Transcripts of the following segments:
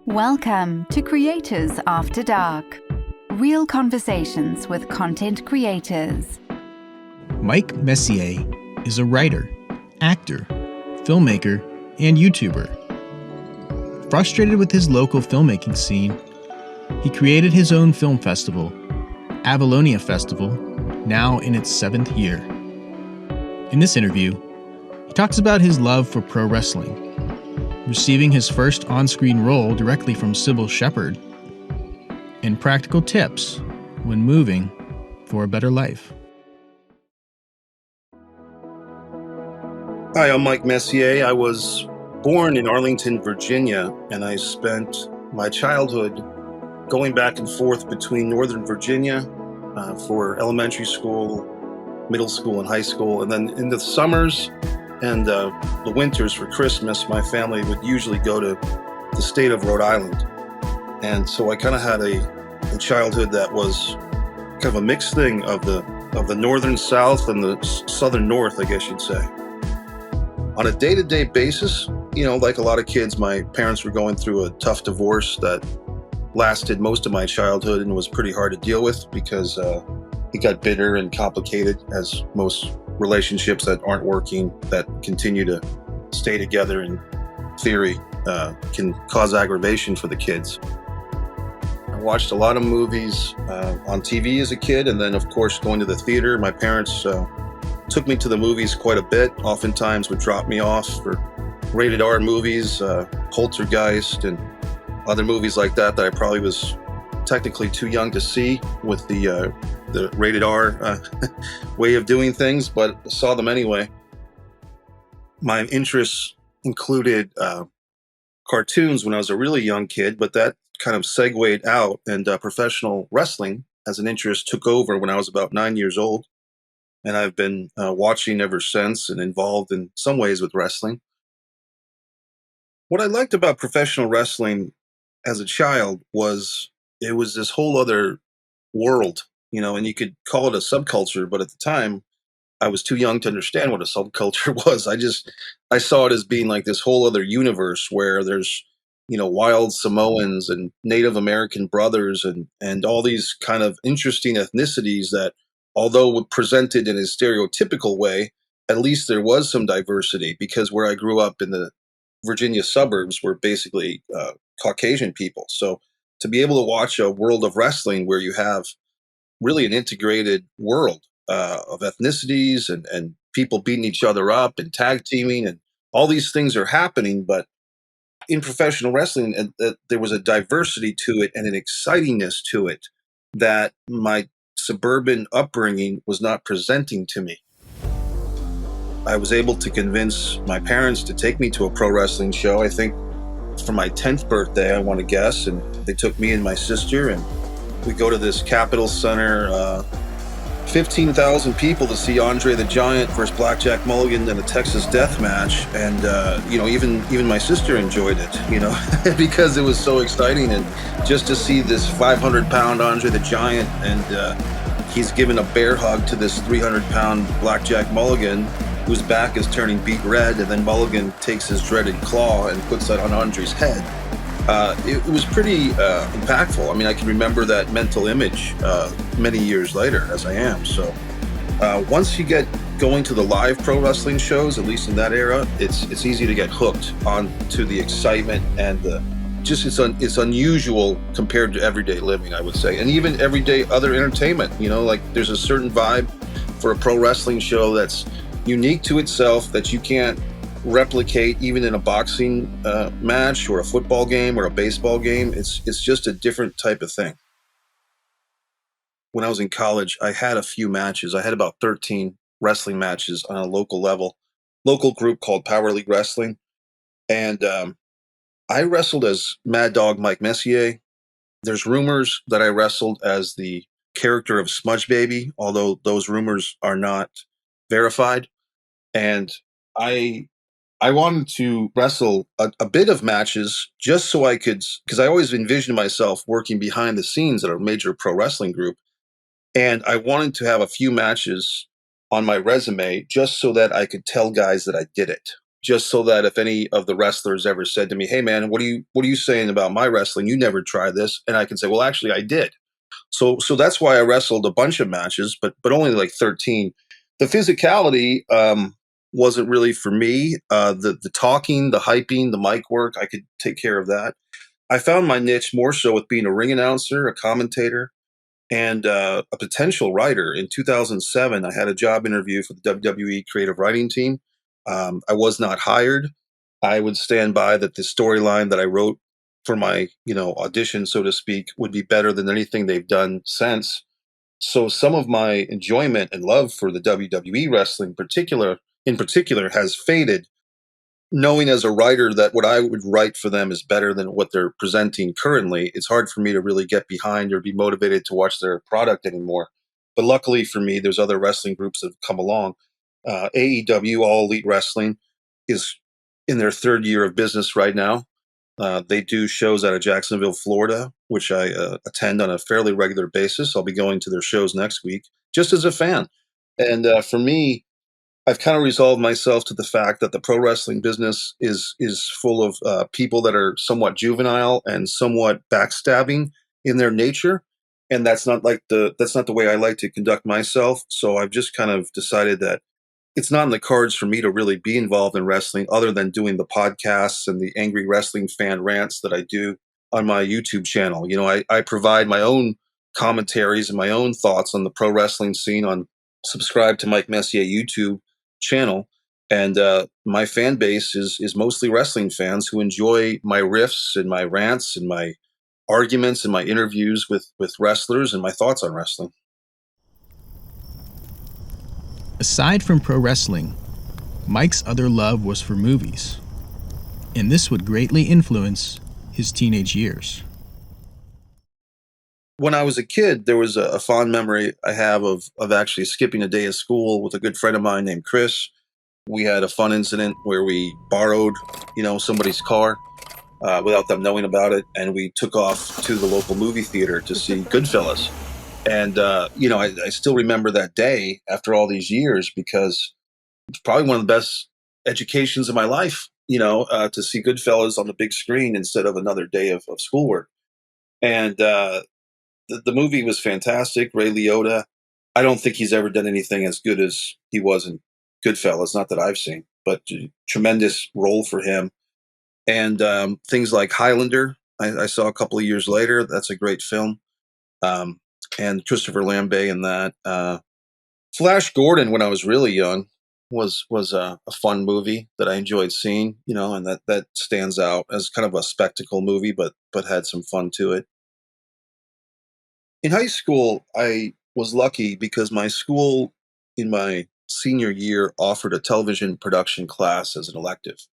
Welcome to Creators After Dark. Real conversations with content creators. Mike Messier is a writer, actor, filmmaker, and YouTuber. Frustrated with his local filmmaking scene, he created his own film festival, Avalonia Festival, now in its 7th year. In this interview, he talks about his love for pro wrestling, receiving his first on-screen role directly from Sybil Shepherd, and practical tips when moving for a better life. Hi, I'm Mike Messier. I was born in Arlington, Virginia, and I spent my childhood going back and forth between Northern Virginia for elementary school, middle school, and high school. And then in the summers and the winters for Christmas, my family would usually go to the state of Rhode Island. And so I kind of had a childhood that was kind of a mixed thing of the northern south and the southern north, I guess you'd say. On a day-to-day basis, you know, like a lot of kids, my parents were going through a tough divorce that lasted most of my childhood and was pretty hard to deal with because it got bitter and complicated, as most relationships that aren't working, that continue to stay together in theory, can cause aggravation for the kids. I watched a lot of movies on TV as a kid, and then of course going to the theater. My parents took me to the movies quite a bit, oftentimes would drop me off for rated R movies, Poltergeist and other movies like that I probably was technically too young to see with the rated R way of doing things, but saw them anyway. My interests included cartoons when I was a really young kid, but that kind of segued out, and professional wrestling as an interest took over when I was about 9 years old. And I've been watching ever since and involved in some ways with wrestling. What I liked about professional wrestling as a child was it was this whole other world, you know, and you could call it a subculture, but at the time I was too young to understand what a subculture was. I saw it as being like this whole other universe where there's, you know, wild Samoans and Native American brothers and all these kind of interesting ethnicities that, although presented in a stereotypical way, at least there was some diversity, because where I grew up in the Virginia suburbs were basically Caucasian people. So to be able to watch a world of wrestling where you have really an integrated world of ethnicities and people beating each other up and tag teaming and all these things are happening, but in professional wrestling, there was a diversity to it and an excitingness to it that my suburban upbringing was not presenting to me. I was able to convince my parents to take me to a pro wrestling show, I think for my 10th birthday, I want to guess, and they took me and my sister, and we go to this Capitol Center, 15,000 people to see Andre the Giant versus Blackjack Mulligan in a Texas death match. And, you know, even my sister enjoyed it, you know, because it was so exciting. And just to see this 500-pound Andre the Giant, and he's given a bear hug to this 300-pound Blackjack Mulligan, whose back is turning beet red, and then Mulligan takes his dreaded claw and puts that on Andre's head. It was pretty impactful. I mean, I can remember that mental image many years later as I am. So once you get going to the live pro wrestling shows, at least in that era, it's easy to get hooked on to the excitement and it's unusual compared to everyday living, I would say. And even everyday other entertainment, you know, like there's a certain vibe for a pro wrestling show that's unique to itself that you can't replicate even in a boxing match or a football game or a baseball game. It's just a different type of thing. When I was in college, I had a few matches. I had about 13 wrestling matches on a local group called Power League Wrestling. And I wrestled as Mad Dog Mike Messier. There's rumors that I wrestled as the character of Smudge Baby, although those rumors are not verified. And I wanted to wrestle a bit of matches just so I could, because I always envisioned myself working behind the scenes at a major pro wrestling group. And I wanted to have a few matches on my resume just so that I could tell guys that I did it. just so that if any of the wrestlers ever said to me, "Hey man, what are you saying about my wrestling? You never tried this." And I can say, "Well, actually I did." So that's why I wrestled a bunch of matches, but only like 13. The physicality wasn't really for me. The talking, the hyping, the mic work, I could take care of that. I found my niche more so with being a ring announcer, a commentator, and a potential writer. In 2007, I had a job interview for the WWE creative writing team. I was not hired. I would stand by that the storyline that I wrote for my, audition, so to speak, would be better than anything they've done since. So some of my enjoyment and love for the WWE wrestling in particular has faded, knowing as a writer that what I would write for them is better than what they're presenting currently. It's hard for me to really get behind or be motivated to watch their product anymore. But luckily for me, there's other wrestling groups that have come along. AEW, All Elite Wrestling, is in their third year of business right now. They do shows out of Jacksonville, Florida, which I attend on a fairly regular basis. I'll be going to their shows next week, just as a fan. And for me, I've kind of resolved myself to the fact that the pro wrestling business is full of people that are somewhat juvenile and somewhat backstabbing in their nature, and that's not the way I like to conduct myself. So I've just kind of decided that it's not in the cards for me to really be involved in wrestling, other than doing the podcasts and the angry wrestling fan rants that I do on my YouTube channel. I provide my own commentaries and my own thoughts on the pro wrestling scene on subscribe to Mike Messier YouTube channel. And my fan base is mostly wrestling fans who enjoy my riffs and my rants and my arguments and my interviews with wrestlers and my thoughts on wrestling. Aside from pro wrestling, Mike's other love was for movies, and this would greatly influence his teenage years. When I was a kid, there was a fond memory I have of actually skipping a day of school with a good friend of mine named Chris. We had a fun incident where we borrowed, somebody's car without them knowing about it, and we took off to the local movie theater to see Goodfellas. And I still remember that day after all these years, because it's probably one of the best educations of my life. To see Goodfellas on the big screen instead of another day of schoolwork. And the movie was fantastic. Ray Liotta, I don't think he's ever done anything as good as he was in Goodfellas, not that I've seen, but tremendous role for him. And things like Highlander, I saw a couple of years later. That's a great film. And Christopher Lambert in that. Flash Gordon, when I was really young, was a fun movie that I enjoyed seeing, and that stands out as kind of a spectacle movie, but had some fun to it. In high school, I was lucky because my school in my senior year offered a television production class as an elective.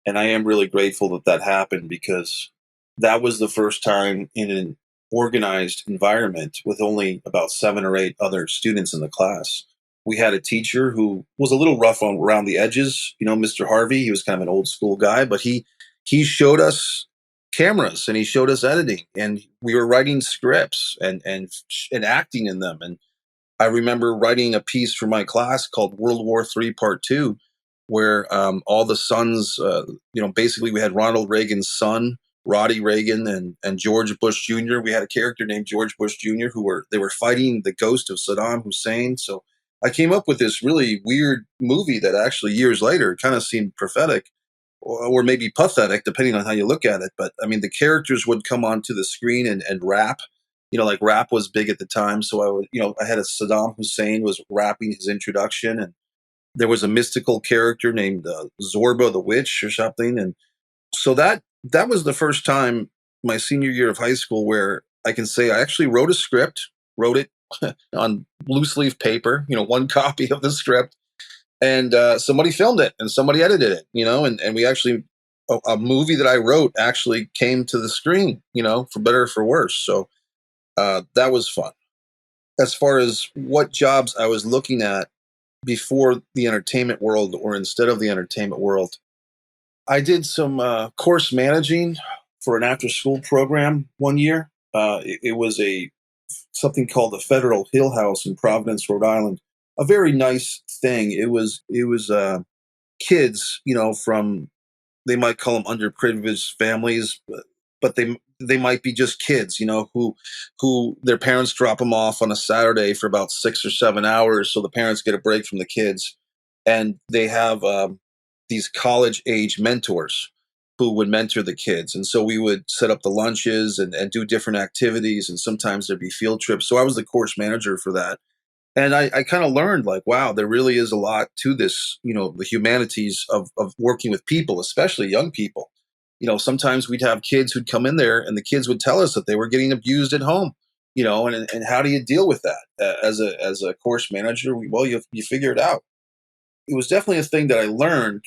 And I am really grateful that happened, because that was the first time in an organized environment with only about 7 or 8 other students in the class. We had a teacher who was a little rough around the edges, Mr. Harvey. He was kind of an old school guy, but he showed us cameras and he showed us editing, and we were writing scripts and acting in them. And I remember writing a piece for my class called World War III Part 2, where all the sons, basically we had Ronald Reagan's son, Roddy Reagan, and George Bush Jr. We had a character named George Bush Jr. they were fighting the ghost of Saddam Hussein. So I came up with this really weird movie that actually years later kind of seemed prophetic, or maybe pathetic, depending on how you look at it. But I mean, the characters would come onto the screen and rap. Like rap was big at the time. So I had a Saddam Hussein was rapping his introduction, and there was a mystical character named Zorba the Witch or something. And so that was the first time my senior year of high school where I can say I actually wrote a script, wrote it on loose leaf paper, one copy of the script, and somebody filmed it and somebody edited it, and we actually, a movie that I wrote actually came to the screen, for better or for worse. So that was fun. As far as what jobs I was looking at before the entertainment world or instead of the entertainment world, I did some course managing for an after-school program one year. It was something called the Federal Hill House in Providence, Rhode Island. A very nice thing. It was kids, from, they might call them underprivileged families, but they might be just kids, who their parents drop them off on a Saturday for about 6 or 7 hours, so the parents get a break from the kids, and they have these college age mentors who would mentor the kids, and so we would set up the lunches and do different activities, and sometimes there'd be field trips. So I was the course manager for that. And I kind of learned, like, wow, there really is a lot to this, the humanities of working with people, especially young people. Sometimes we'd have kids who'd come in there and the kids would tell us that they were getting abused at home, and how do you deal with that as a course manager? Well, you figure it out. It was definitely a thing that I learned,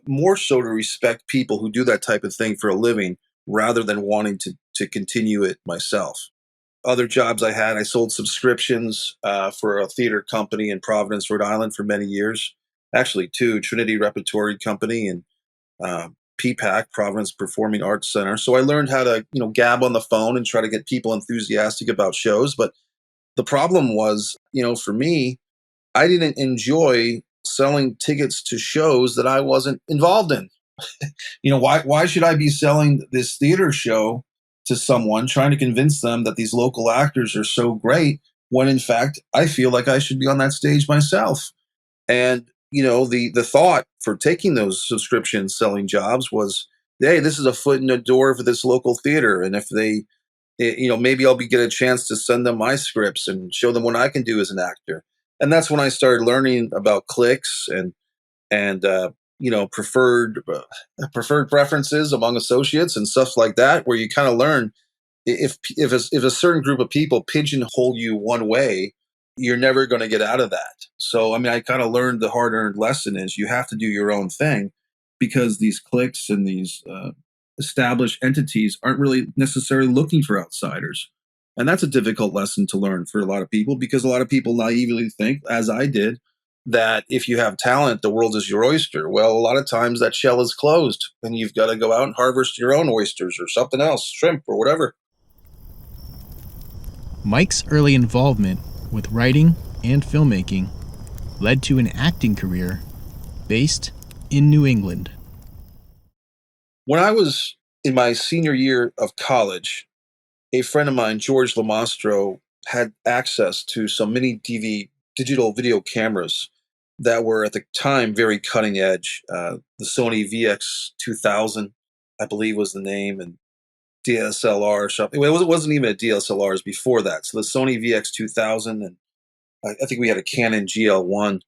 more so to respect people who do that type of thing for a living rather than wanting to continue it myself. Other jobs I had, I sold subscriptions for a theater company in Providence, Rhode Island for many years. Actually, two, Trinity Repertory Company and PPAC, Providence Performing Arts Center. So I learned how to, gab on the phone and try to get people enthusiastic about shows. But the problem was, for me, I didn't enjoy selling tickets to shows that I wasn't involved in. Why should I be selling this theater show to someone, trying to convince them that these local actors are so great, when in fact I feel like I should be on that stage myself? And the thought for taking those subscription selling jobs was, hey, this is a foot in the door for this local theater, and if they, maybe I'll get a chance to send them my scripts and show them what I can do as an actor. And that's when I started learning about clicks and preferred preferences among associates and stuff like that, where you kind of learn, if a certain group of people pigeonhole you one way, you're never going to get out of that. So I mean, I kind of learned the hard-earned lesson is you have to do your own thing, because these cliques and these established entities aren't really necessarily looking for outsiders. And that's a difficult lesson to learn for a lot of people, because a lot of people naively think, as I did, that if you have talent, the world is your oyster. Well, a lot of times that shell is closed and you've got to go out and harvest your own oysters or something else, shrimp or whatever. Mike's early involvement with writing and filmmaking led to an acting career based in New England. When I was in my senior year of college, a friend of mine, George Lamastro, had access to some mini digital video cameras that were at the time very cutting edge. The Sony VX2000, I believe, was the name, and DSLR or something. It wasn't even a DSLR, it was before that. So the Sony VX2000, and I think we had a Canon GL1.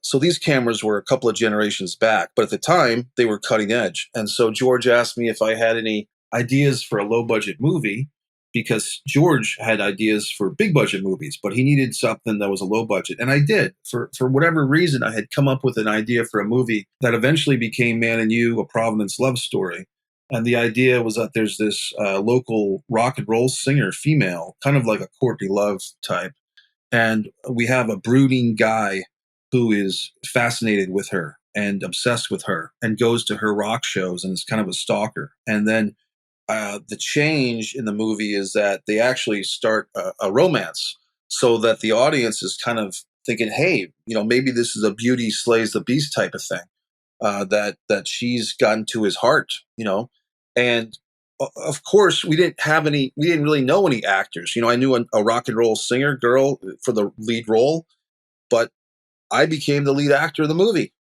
So these cameras were a couple of generations back, but at the time they were cutting edge. And so George asked me if I had any ideas for a low budget movie, because George had ideas for big budget movies, but he needed something that was a low budget. And I did. For whatever reason, I had come up with an idea for a movie that eventually became Man and You, a Providence love story. And the idea was that there's this local rock and roll singer, female, kind of like a Courtney Love type. And we have a brooding guy who is fascinated with her and obsessed with her and goes to her rock shows and is kind of a stalker. And then the change in the movie is that they actually start a romance, so that the audience is kind of thinking, hey, maybe this is a beauty slays the beast type of thing, that she's gotten to his heart, and of course we didn't really know any actors. I knew a rock and roll singer girl for the lead role, but I became the lead actor of the movie,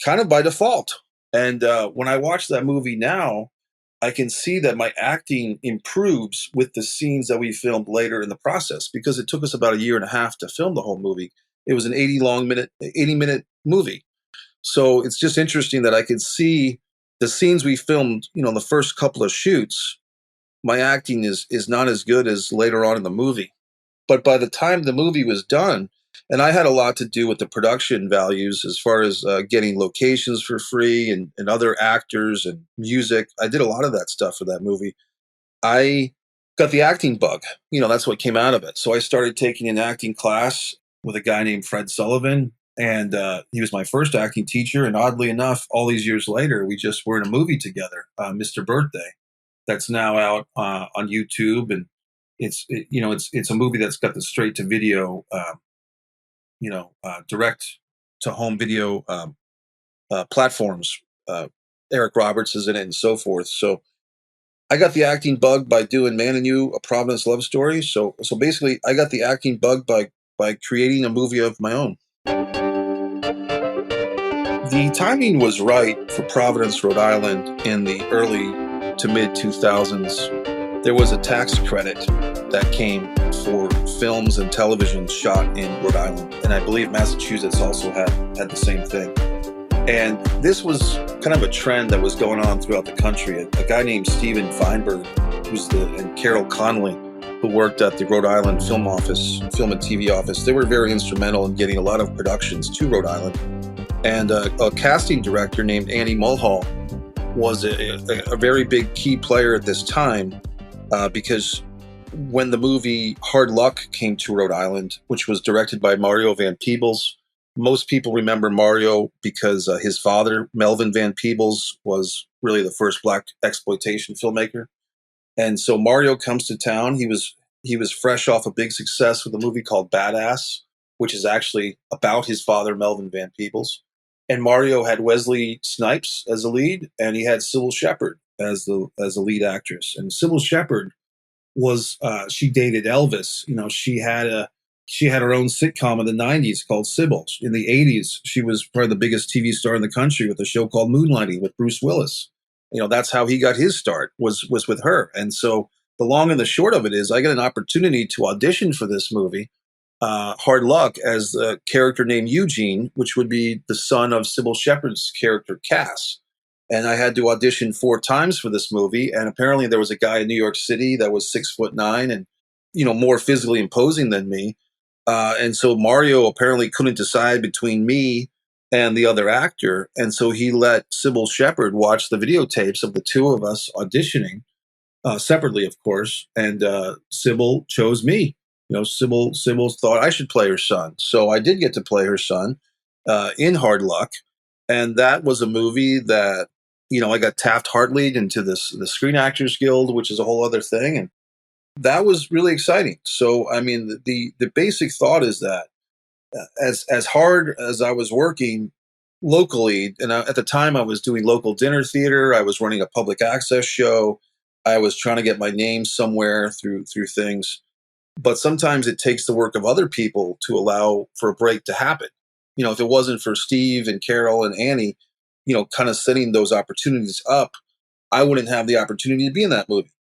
kind of by default. And when I watch that movie now, I can see that my acting improves with the scenes that we filmed later in the process, because it took us about a year and a half to film the whole movie. It was an 80-minute movie. So it's just interesting that I could see the scenes we filmed, the first couple of shoots, my acting is not as good as later on in the movie. But by the time the movie was done, and I had a lot to do with the production values as far as getting locations for free and other actors and music. I did a lot of that stuff for that movie. I got the acting bug. That's what came out of it. So I started taking an acting class with a guy named Fred Sullivan. And he was my first acting teacher. And oddly enough, all these years later, we just were in a movie together, Mr. Birthday, that's now out on YouTube. And it's a movie that's got the straight to video, direct to home video platforms. Eric Roberts is in it and so forth. So I got the acting bug by doing Man and You, A Providence Love Story. So basically, I got the acting bug by creating a movie of my own. The timing was right for Providence, Rhode Island in the early to mid 2000s. There was a tax credit that came for films and television shot in Rhode Island. And I believe Massachusetts also had the same thing. And this was kind of a trend that was going on throughout the country. A guy named Steven Feinberg, and Carol Connolly, who worked at the Rhode Island film and TV office, they were very instrumental in getting a lot of productions to Rhode Island. And a casting director named Annie Mulhall was a very big key player at this time because when the movie Hard Luck came to Rhode Island, which was directed by Mario Van Peebles, most people remember Mario because his father, Melvin Van Peebles, was really the first black exploitation filmmaker. And so Mario comes to town. He was fresh off a big success with a movie called Badass, which is actually about his father, Melvin Van Peebles. And Mario had Wesley Snipes as a lead, and he had Sybil Shepherd as the lead actress. And Sybil Shepherd was she dated Elvis. You know, she had her own sitcom in the 90s called Sybil. In the 80s, she was probably the biggest TV star in the country with a show called Moonlighting with Bruce Willis. You know, that's how he got his start, was with her. And so the long and the short of it is I got an opportunity to audition for this movie, Hard Luck, as a character named Eugene, which would be the son of Sybil Shepherd's character, Cass. And I had to audition 4 times for this movie. And apparently there was a guy in New York City that was 6'9" and, you know, more physically imposing than me. And so Mario apparently couldn't decide between me and the other actor. And so he let Sybil Shepherd watch the videotapes of the two of us auditioning, separately, of course. And Sybil chose me. You know, Sybil thought I should play her son. So I did get to play her son in Hard Luck. And that was a movie that, you know, I got Taft-Hartley'd into the Screen Actors Guild, which is a whole other thing. And that was really exciting. So, I mean, the basic thought is that as hard as I was working locally, and at the time I was doing local dinner theater, I was running a public access show, I was trying to get my name somewhere through things. But sometimes it takes the work of other people to allow for a break to happen. You know, if it wasn't for Steve and Carol and Annie, you know, kind of setting those opportunities up, I wouldn't have the opportunity to be in that movie.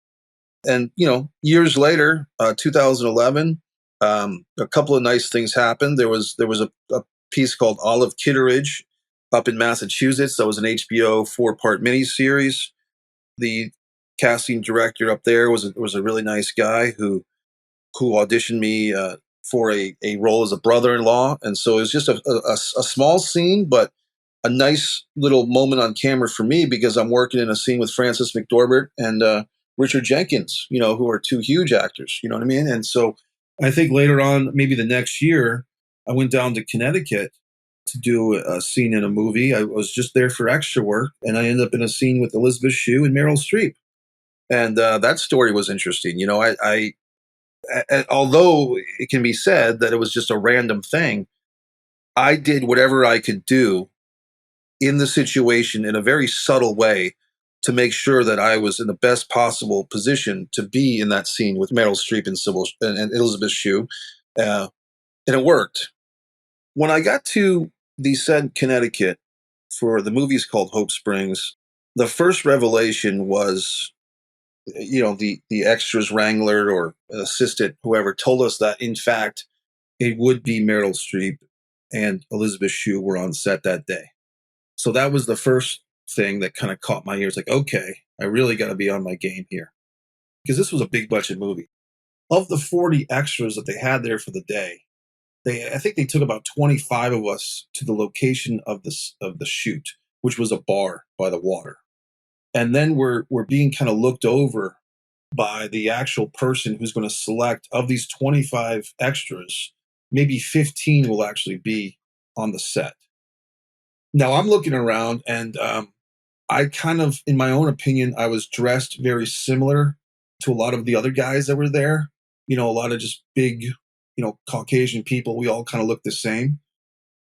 And, you know, years later, 2011, a couple of nice things happened. There was a piece called Olive Kitteridge up in Massachusetts. That was an HBO 4-part miniseries. The casting director up there was a really nice guy who auditioned me for a role as a brother-in-law. And so it was just a small scene, but a nice little moment on camera for me because I'm working in a scene with Frances McDormand and Richard Jenkins, you know, who are 2 huge actors, you know what I mean? And so I think later on, maybe the next year, I went down to Connecticut to do a scene in a movie. I was just there for extra work, and I ended up in a scene with Elizabeth Shue and Meryl Streep. And that story was interesting. You know, I although it can be said that it was just a random thing, I did whatever I could do in the situation in a very subtle way to make sure that I was in the best possible position to be in that scene with Meryl Streep and Sybil and Elizabeth Shue. And it worked. When I got to the set in Connecticut for the movie's called Hope Springs, the first revelation was, you know, the extras wrangler or assistant, whoever, told us that, in fact, it would be Meryl Streep and Elizabeth Shue were on set that day. So that was the first thing that kind of caught my ears. Like, okay, I really got to be on my game here. Because this was a big budget movie. Of the 40 extras that they had there for the day, I think they took about 25 of us to the location of the shoot, which was a bar by the water. And then we're being kind of looked over by the actual person who's going to select, of these 25 extras, maybe 15 will actually be on the set. Now I'm looking around and I kind of, in my own opinion, I was dressed very similar to a lot of the other guys that were there. You know, a lot of just big, you know, Caucasian people. We all kind of look the same.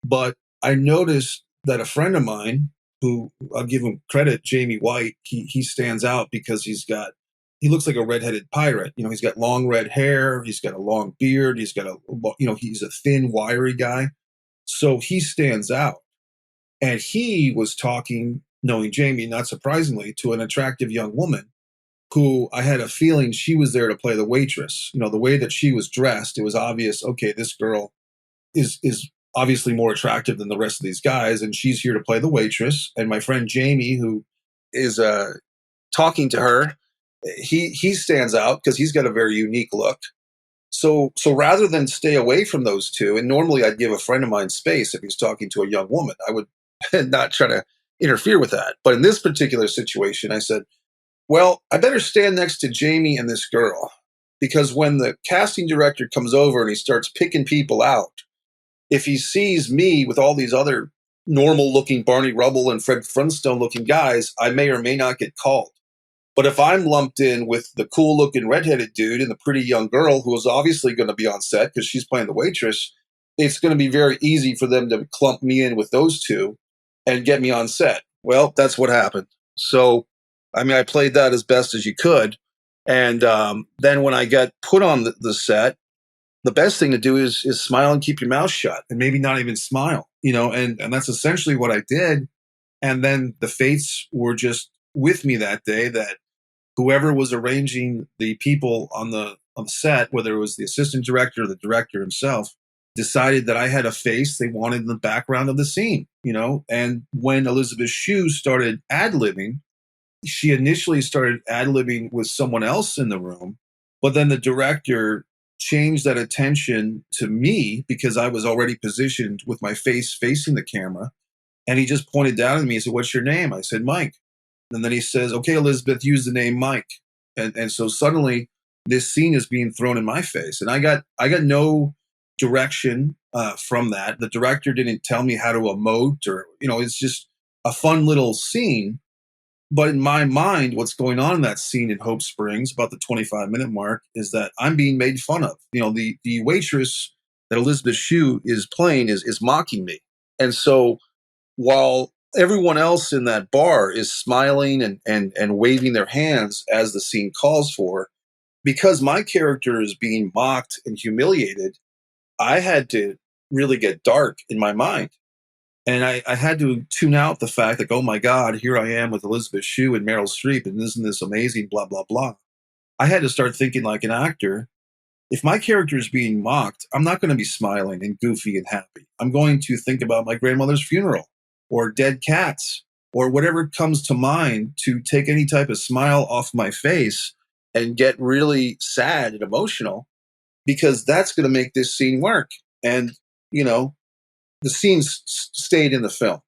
But I noticed that a friend of mine who I'll give him credit, Jamie White, he stands out because he looks like a redheaded pirate. He's got long red hair. He's got a long beard. He's got he's a thin, wiry guy. So he stands out. And he was talking, knowing Jamie, not surprisingly, to an attractive young woman who I had a feeling she was there to play the waitress. The way that she was dressed, it was obvious, okay, this girl is obviously more attractive than the rest of these guys, and she's here to play the waitress. And my friend Jamie, who is talking to her, he stands out because he's got a very unique look. So rather than stay away from those two, and normally I'd give a friend of mine space if he's talking to a young woman, I would not try to interfere with that. But in this particular situation, I said, well, I better stand next to Jamie and this girl, because when the casting director comes over and he starts picking people out, if he sees me with all these other normal-looking Barney Rubble and Fred Flintstone-looking guys, I may or may not get called. But if I'm lumped in with the cool-looking redheaded dude and the pretty young girl who is obviously going to be on set because she's playing the waitress, it's going to be very easy for them to clump me in with those two and get me on set. Well, that's what happened. So, I played that as best as you could. And then when I got put on the set, the best thing to do is smile and keep your mouth shut and maybe not even smile, and that's essentially what I did. And then the fates were just with me that day, that whoever was arranging the people on the set, whether it was the assistant director or the director himself, decided that I had a face they wanted in the background of the scene, and when Elizabeth Shue started ad-libbing, she initially started ad-libbing with someone else in the room, but then the director changed that attention to me because I was already positioned with my face facing the camera. And he just pointed down at me and said, "What's your name?" I said, "Mike." And then he says, "Okay, Elizabeth, use the name Mike." And so suddenly this scene is being thrown in my face. And I got no direction from that. The director didn't tell me how to emote or, it's just a fun little scene. But in my mind, what's going on in that scene in Hope Springs, about the 25-minute mark, is that I'm being made fun of. The waitress that Elizabeth Shue is playing is mocking me. And so while everyone else in that bar is smiling and waving their hands as the scene calls for, because my character is being mocked and humiliated, I had to really get dark in my mind. And I had to tune out the fact that, oh my God, here I am with Elizabeth Shue and Meryl Streep, and isn't this amazing, blah, blah, blah. I had to start thinking like an actor. If my character is being mocked, I'm not going to be smiling and goofy and happy. I'm going to think about my grandmother's funeral or dead cats or whatever comes to mind to take any type of smile off my face and get really sad and emotional, because that's going to make this scene work. And, the scenes stayed in the film,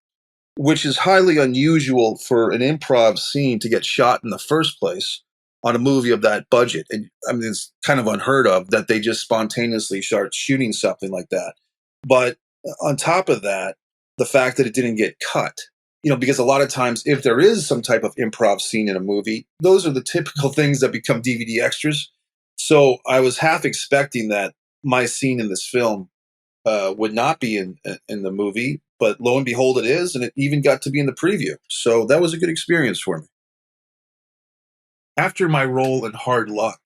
which is highly unusual for an improv scene to get shot in the first place on a movie of that budget. And it's kind of unheard of that they just spontaneously start shooting something like that. But on top of that, the fact that it didn't get cut, because a lot of times if there is some type of improv scene in a movie, those are the typical things that become DVD extras. So I was half expecting that my scene in this film would not be in the movie, but lo and behold, it is, and it even got to be in the preview. So that was a good experience for me. After my role in Hard Luck,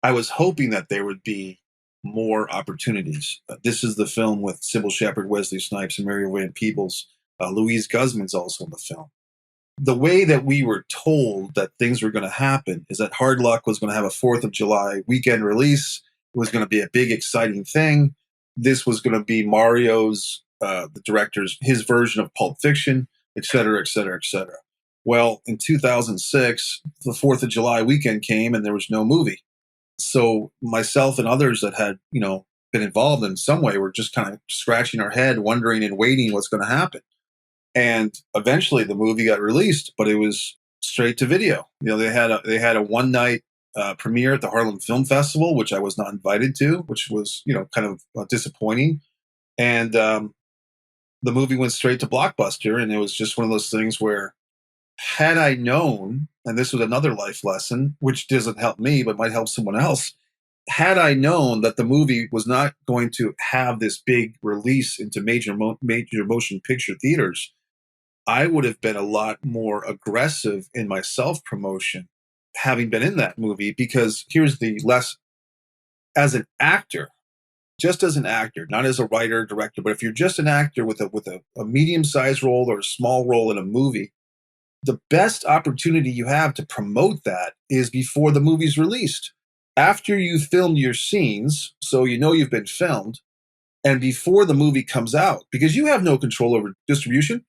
I was hoping that there would be more opportunities. This is the film with Sybil Shepherd, Wesley Snipes, and Mary Van Peebles. Louise Guzman's also in the film. The way that we were told that things were going to happen is that Hard Luck was going to have a 4th of July weekend release. It was going to be a big, exciting thing. This was going to be Mario's, the director's, his version of Pulp Fiction, et cetera, et cetera, et cetera. Well, in 2006, the 4th of July weekend came and there was no movie. So myself and others that had, been involved in some way were just kind of scratching our head, wondering and waiting what's going to happen. And eventually the movie got released, but it was straight to video. They had a one-night premiere at the Harlem Film Festival, which I was not invited to, which was, kind of disappointing. And the movie went straight to Blockbuster, and it was just one of those things where, had I known, and this was another life lesson, which doesn't help me, but might help someone else, had I known that the movie was not going to have this big release into major motion picture theaters, I would have been a lot more aggressive in my self-promotion having been in that movie, because here's the lesson. As an actor, just as an actor, not as a writer, director, but if you're just an actor with a medium-sized role or a small role in a movie, the best opportunity you have to promote that is before the movie's released. After you filmed your scenes, so you know you've been filmed, and before the movie comes out, because you have no control over distribution.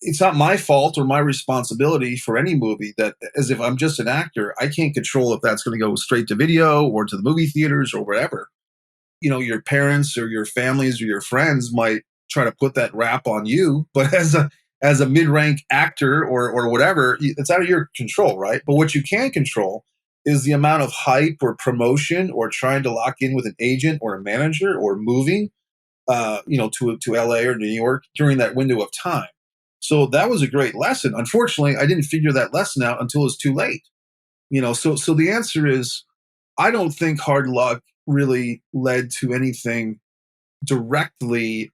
It's not my fault or my responsibility for any movie that, as if I'm just an actor, I can't control if that's going to go straight to video or to the movie theaters or wherever. Your parents or your families or your friends might try to put that rap on you, but as a mid-rank actor or whatever, it's out of your control, right? But what you can control is the amount of hype or promotion or trying to lock in with an agent or a manager or moving, to LA or New York during that window of time. So that was a great lesson. Unfortunately, I didn't figure that lesson out until it was too late. So the answer is, I don't think hard luck really led to anything directly.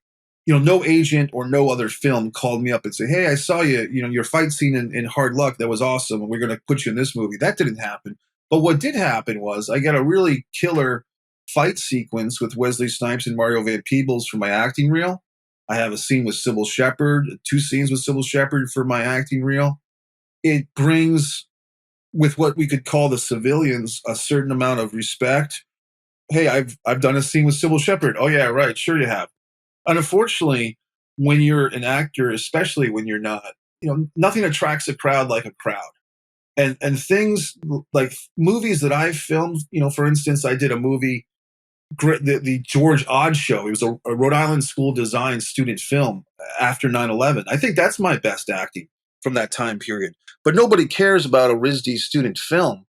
No agent or no other film called me up and said, "Hey, I saw your fight scene in Hard Luck. That was awesome. And we're going to put you in this movie." That didn't happen. But what did happen was I got a really killer fight sequence with Wesley Snipes and Mario Van Peebles for my acting reel. I have a scene with Sybil Shepherd, 2 scenes with Sybil Shepherd for my acting reel. It brings, with what we could call the civilians, a certain amount of respect. Hey, I've done a scene with Sybil Shepherd. Oh yeah, right, sure you have. And unfortunately, when you're an actor, especially when you're not, nothing attracts a crowd like a crowd. And things like movies that I've filmed, for instance, I did a movie, the George Odd Show. It was a Rhode Island school design student film after 9/11. I think that's my best acting from that time period. But nobody cares about a RISD student film.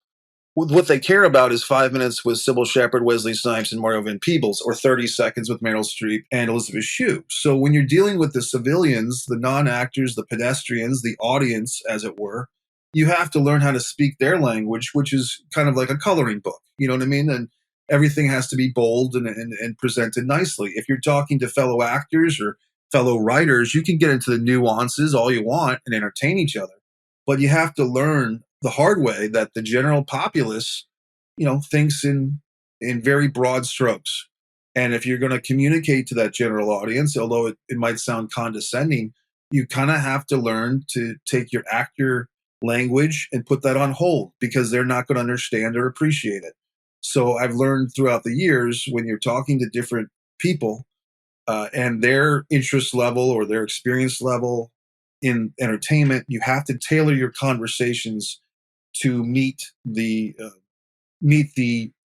What they care about is 5 minutes with Sybil Shepherd, Wesley Snipes, and Mario Van Peebles, or 30 seconds with Meryl Streep and Elizabeth Shue. So when you're dealing with the civilians, the non-actors, the pedestrians, the audience, as it were, you have to learn how to speak their language, which is kind of like a coloring book. You know what I mean? And everything has to be bold and presented nicely. If you're talking to fellow actors or fellow writers, you can get into the nuances all you want and entertain each other. But you have to learn the hard way that the general populace, thinks in very broad strokes. And if you're going to communicate to that general audience, although it might sound condescending, you kind of have to learn to take your actor language and put that on hold, because they're not going to understand or appreciate it. So I've learned throughout the years, when you're talking to different people and their interest level or their experience level in entertainment, you have to tailor your conversations to meet the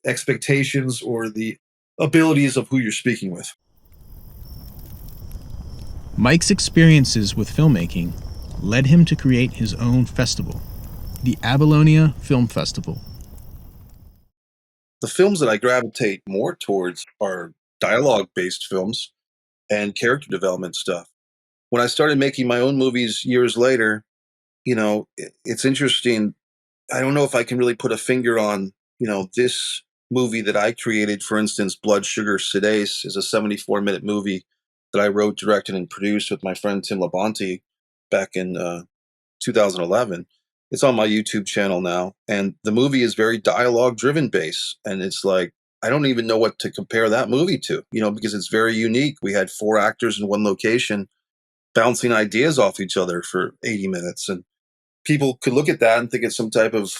expectations or the abilities of who you're speaking with. Mike's experiences with filmmaking led him to create his own festival, the Abylonia Film Festival. The films that I gravitate more towards are dialogue-based films and character development stuff. When I started making my own movies years later, it's interesting. I don't know if I can really put a finger on, this movie that I created, for instance, Blood Sugar Sedace, is a 74-minute movie that I wrote, directed, and produced with my friend Tim Labonte back in 2011. It's on my YouTube channel now. And the movie is very dialogue-driven based. And it's like, I don't even know what to compare that movie to, because it's very unique. We had 4 actors in one location bouncing ideas off each other for 80 minutes. And people could look at that and think it's some type of,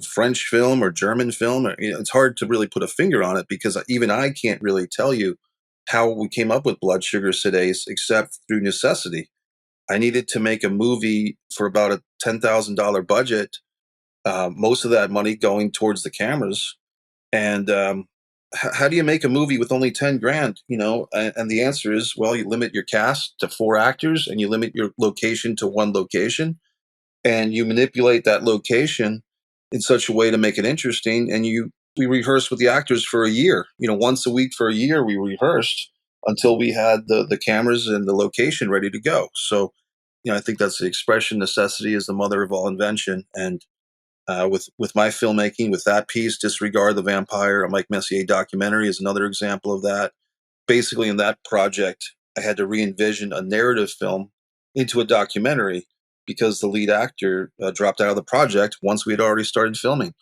French film or German film. It's hard to really put a finger on it, because even I can't really tell you how we came up with Blood Sugar Sedace, except through necessity. I needed to make a movie for about a $10,000 budget, most of that money going towards the cameras. And how do you make a movie with only 10 grand? And the answer is, well, you limit your cast to 4 actors, and you limit your location to 1 location, and you manipulate that location in such a way to make it interesting. And we rehearsed with the actors for a year. Once a week for a year, we rehearsed until we had the cameras and the location ready to go. So, I think that's the expression, necessity is the mother of all invention. And with my filmmaking, with that piece, Disregard the Vampire, a Mike Messier documentary, is another example of that. Basically, in that project, I had to re-envision a narrative film into a documentary because the lead actor dropped out of the project once we had already started filming.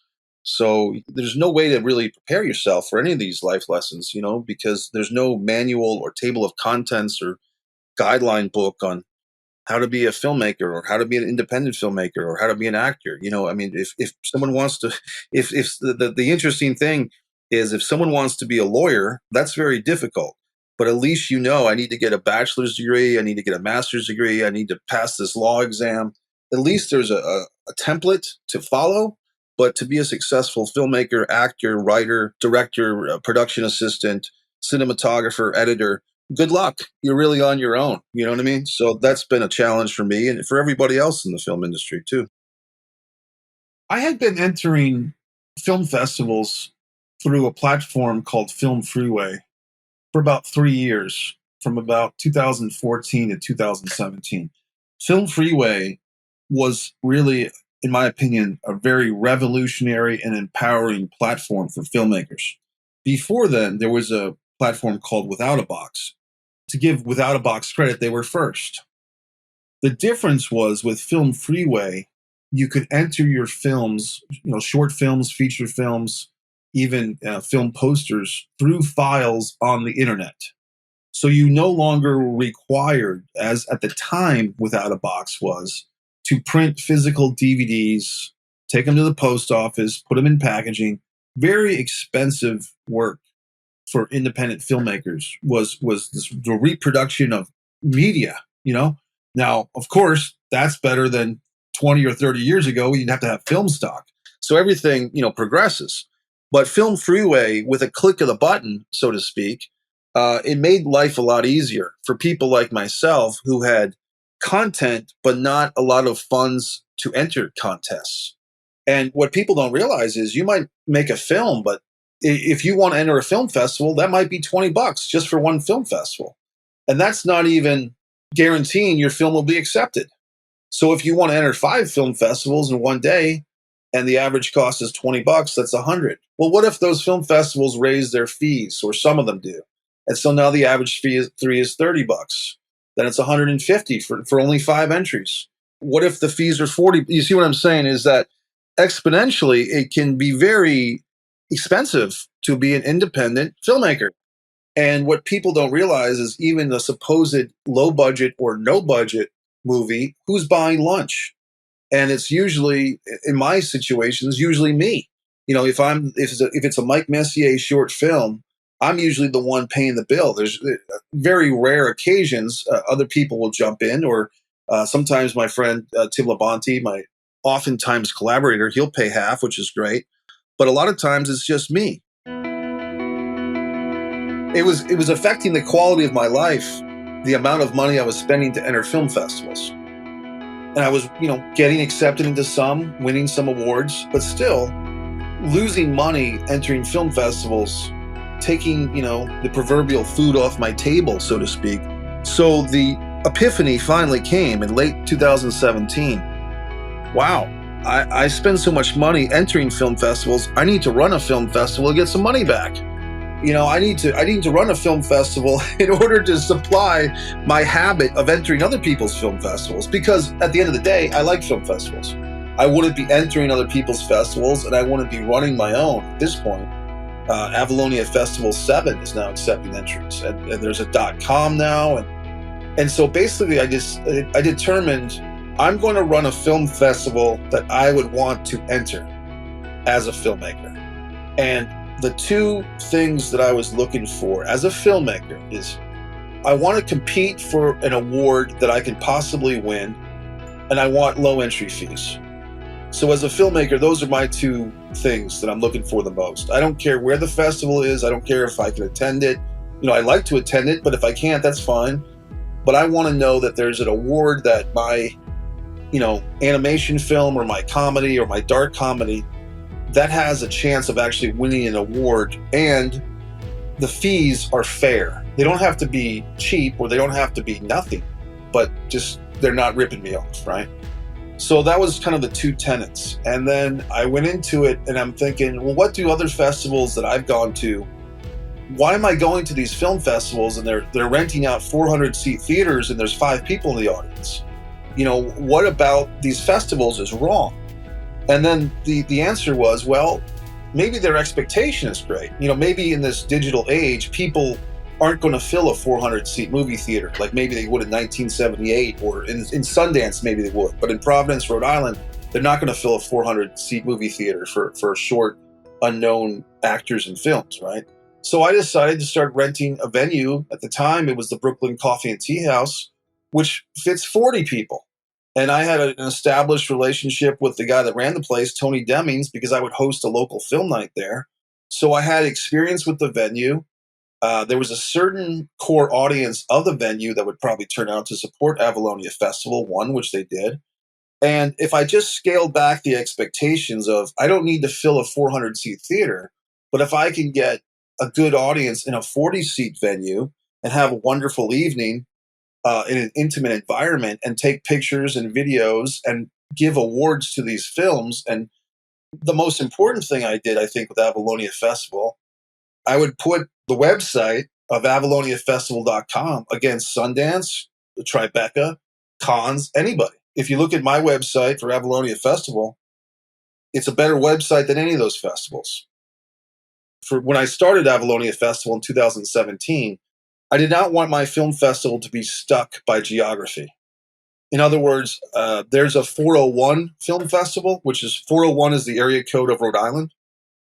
So there's no way to really prepare yourself for any of these life lessons, because there's no manual or table of contents or guideline book on how to be a filmmaker or how to be an independent filmmaker or how to be an actor. If someone wants to, if the interesting thing is if someone wants to be a lawyer, that's very difficult. But at least I need to get a bachelor's degree, I need to get a master's degree, I need to pass this law exam. At least there's a template to follow. But to be a successful filmmaker, actor, writer, director, production assistant, cinematographer, editor, good luck. You're really on your own. You know what I mean? So that's been a challenge for me and for everybody else in the film industry too. I had been entering film festivals through a platform called Film Freeway for about 3 years, from about 2014 to 2017. Film Freeway was really, in my opinion, a very revolutionary and empowering platform for filmmakers. Before then, there was a platform called Without a Box. To give Without a Box credit, they were first. The difference was with Film Freeway, you could enter your films, short films, feature films, even film posters through files on the internet. So you no longer required, as at the time Without a Box was, to print physical DVDs, take them to the post office, put them in packaging. Very expensive work for independent filmmakers was the reproduction of media, Now, of course, that's better than 20 or 30 years ago. You'd have to have film stock. So everything, progresses. But Film Freeway, with a click of the button, so to speak, it made life a lot easier for people like myself who had content, but not a lot of funds to enter contests. And what people don't realize is you might make a film, but if you want to enter a film festival, that might be $20 just for one film festival. And that's not even guaranteeing your film will be accepted. So if you want to enter 5 film festivals in one day and the average cost is $20, that's $100. Well, what if those film festivals raise their fees, or some of them do? And so now the average fee is $30. Then it's $150 for only 5 entries. What if the fees are $40? You see what I'm saying is that exponentially, it can be very expensive to be an independent filmmaker. And what people don't realize is even a supposed low budget or no budget movie, who's buying lunch? And it's usually, in my situations, usually me. If it's a Mike Messier short film, I'm usually the one paying the bill. There's very rare occasions other people will jump in, or sometimes my friend Tim Labonte, my oftentimes collaborator, he'll pay half, which is great. But a lot of times it's just me. It was affecting the quality of my life, the amount of money I was spending to enter film festivals. And I was, getting accepted into some, winning some awards, but still losing money entering film festivals, taking, the proverbial food off my table, so to speak. So the epiphany finally came in late 2017. Wow, I spend so much money entering film festivals. I need to run a film festival to get some money back. I need to run a film festival in order to supply my habit of entering other people's film festivals. Because at the end of the day, I like film festivals. I wouldn't be entering other people's festivals, and I wouldn't be running my own at this point. Avalonia Festival 7 is now accepting entries, and there's a .com now, and so basically I determined I'm going to run a film festival that I would want to enter as a filmmaker. And the 2 things that I was looking for as a filmmaker is I want to compete for an award that I can possibly win, and I want low entry fees. So as a filmmaker, those are my 2 things that I'm looking for the most. I don't care where the festival is. I don't care if I can attend it. I like to attend it, but if I can't, that's fine. But I want to know that there's an award that my, animation film or my comedy or my dark comedy, that has a chance of actually winning an award, and the fees are fair. They don't have to be cheap, or they don't have to be nothing, but just they're not ripping me off, right? So that was kind of the 2 tenets. And then I went into it and I'm thinking, well, what do other festivals that I've gone to why am I going to these film festivals and they're renting out 400-seat theaters and there's 5 people in the audience? What about these festivals is wrong? And then the answer was, well, maybe their expectation is great. Maybe in this digital age, people aren't going to fill a 400-seat movie theater like maybe they would in 1978, or in Sundance maybe they would. But in Providence, Rhode Island, they're not going to fill a 400-seat movie theater for short, unknown actors and films, right? So I decided to start renting a venue. At the time, it was the Brooklyn Coffee and Tea House, which fits 40 people. And I had an established relationship with the guy that ran the place, Tony Demings, because I would host a local film night there. So I had experience with the venue. There was a certain core audience of the venue that would probably turn out to support Avalonia Festival 1, which they did. And if I just scaled back the expectations of, I don't need to fill a 400-seat theater, but if I can get a good audience in a 40-seat venue and have a wonderful evening in an intimate environment and take pictures and videos and give awards to these films. And the most important thing I did, I think, with Avalonia Festival, I would put the website of avaloniafestival.com against Sundance, the Tribeca, Cons, anybody. If you look at my website for Avalonia Festival, it's a better website than any of those festivals. For when I started Avalonia Festival in 2017, I did not want my film festival to be stuck by geography. In other words, there's a 401 film festival, which is 401 is the area code of Rhode Island.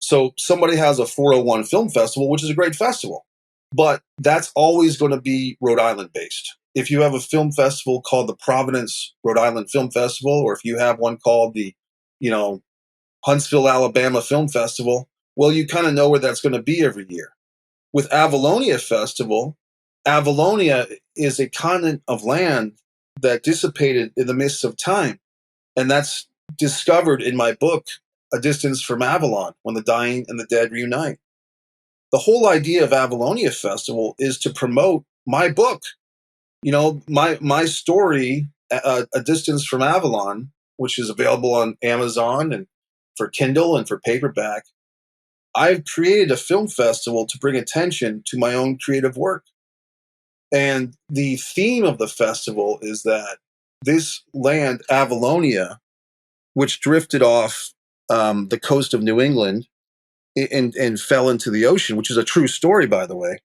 So somebody has a 401 film festival, which is a great festival, but that's always going to be Rhode Island based. If you have a film festival called the Providence Rhode Island Film Festival, or if you have one called the, Huntsville, Alabama Film Festival, well, you kind of know where that's going to be every year. With Avalonia Festival, Avalonia is a continent of land that dissipated in the mists of time. And that's discovered in my book, A Distance from Avalon, When the Dying and the Dead Reunite. The whole idea of Avalonia Festival is to promote my book. My story, A Distance from Avalon, which is available on Amazon and for Kindle and for paperback. I've created a film festival to bring attention to my own creative work. And the theme of the festival is that this land, Avalonia, which drifted off the coast of New England and fell into the ocean, which is a true story, by the way.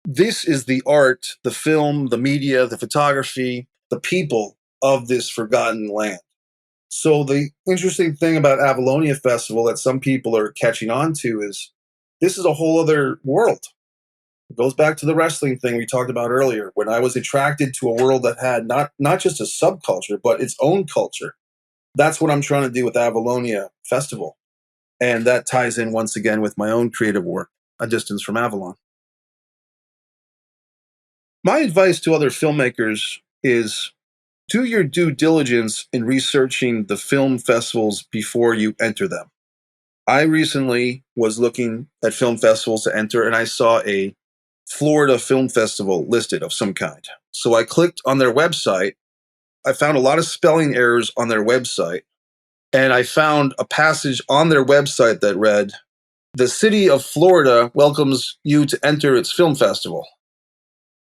This is the art, the film, the media, the photography, the people of this forgotten land. So the interesting thing about Avalonia Festival that some people are catching on to is this is a whole other world. It goes back to the wrestling thing we talked about earlier, when I was attracted to a world that had not just a subculture, but its own culture. That's what I'm trying to do with Avalonia Festival. And that ties in once again with my own creative work, A Distance from Avalon. My advice to other filmmakers is do your due diligence in researching the film festivals before you enter them. I recently was looking at film festivals to enter, and I saw a Florida Film Festival listed of some kind. So I clicked on their website. I found a lot of spelling errors on their website, and I found a passage on their website that read, "The city of Florida welcomes you to enter its film festival."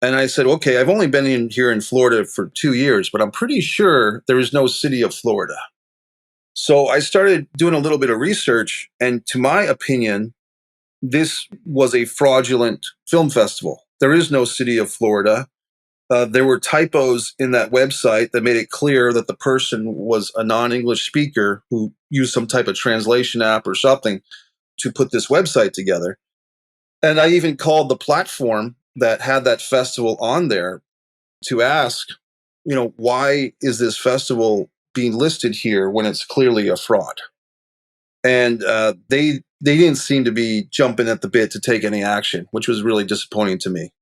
And I said, okay, I've only been here in Florida for 2 years, but I'm pretty sure there is no city of Florida. So I started doing a little bit of research, and to my opinion, this was a fraudulent film festival. There is no city of Florida. There were typos in that website that made it clear that the person was a non-English speaker who used some type of translation app or something to put this website together. And I even called the platform that had that festival on there to ask, why is this festival being listed here when it's clearly a fraud? And they didn't seem to be jumping at the bit to take any action, which was really disappointing to me.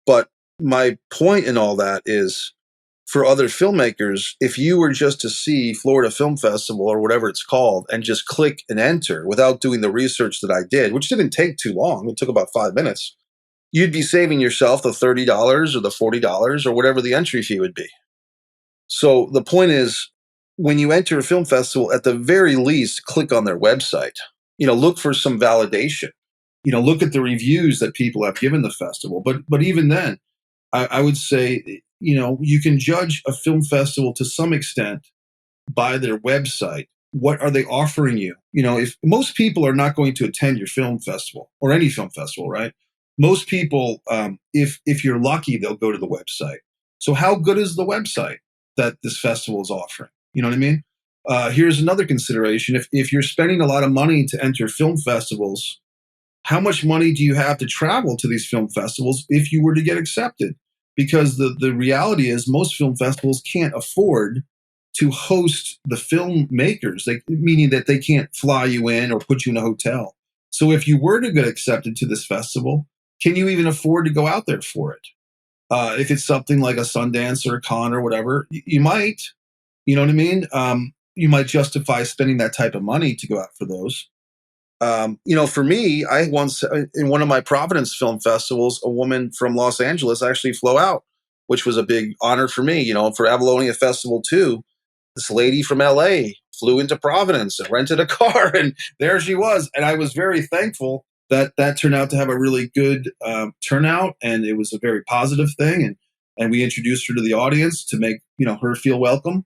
But my point in all that is, for other filmmakers, if you were just to see Florida Film Festival or whatever it's called and just click and enter without doing the research that I did, which didn't take too long, it took about 5 minutes, you'd be saving yourself the $30 or the $40 or whatever the entry fee would be. So the point is, when you enter a film festival, at the very least, click on their website. Look for some validation. look at the reviews that people have given the festival. But even then, I would say, you can judge a film festival to some extent by their website. What are they offering you? If most people are not going to attend your film festival or any film festival, right? Most people, if you're lucky, they'll go to the website. So how good is the website that this festival is offering? You know what I mean? Here's another consideration. If you're spending a lot of money to enter film festivals, how much money do you have to travel to these film festivals if you were to get accepted? Because the reality is most film festivals can't afford to host the filmmakers, meaning that they can't fly you in or put you in a hotel. So if you were to get accepted to this festival, can you even afford to go out there for it? If it's something like a Sundance or a Con or whatever, you might, you know what I mean? You might justify spending that type of money to go out for those. For me, I once, in one of my Providence film festivals, a woman from Los Angeles actually flew out, which was a big honor for me. For Avalonia Festival too, this lady from LA flew into Providence and rented a car, and there she was. And I was very thankful that turned out to have a really good turnout, and it was a very positive thing. And we introduced her to the audience to make her feel welcome.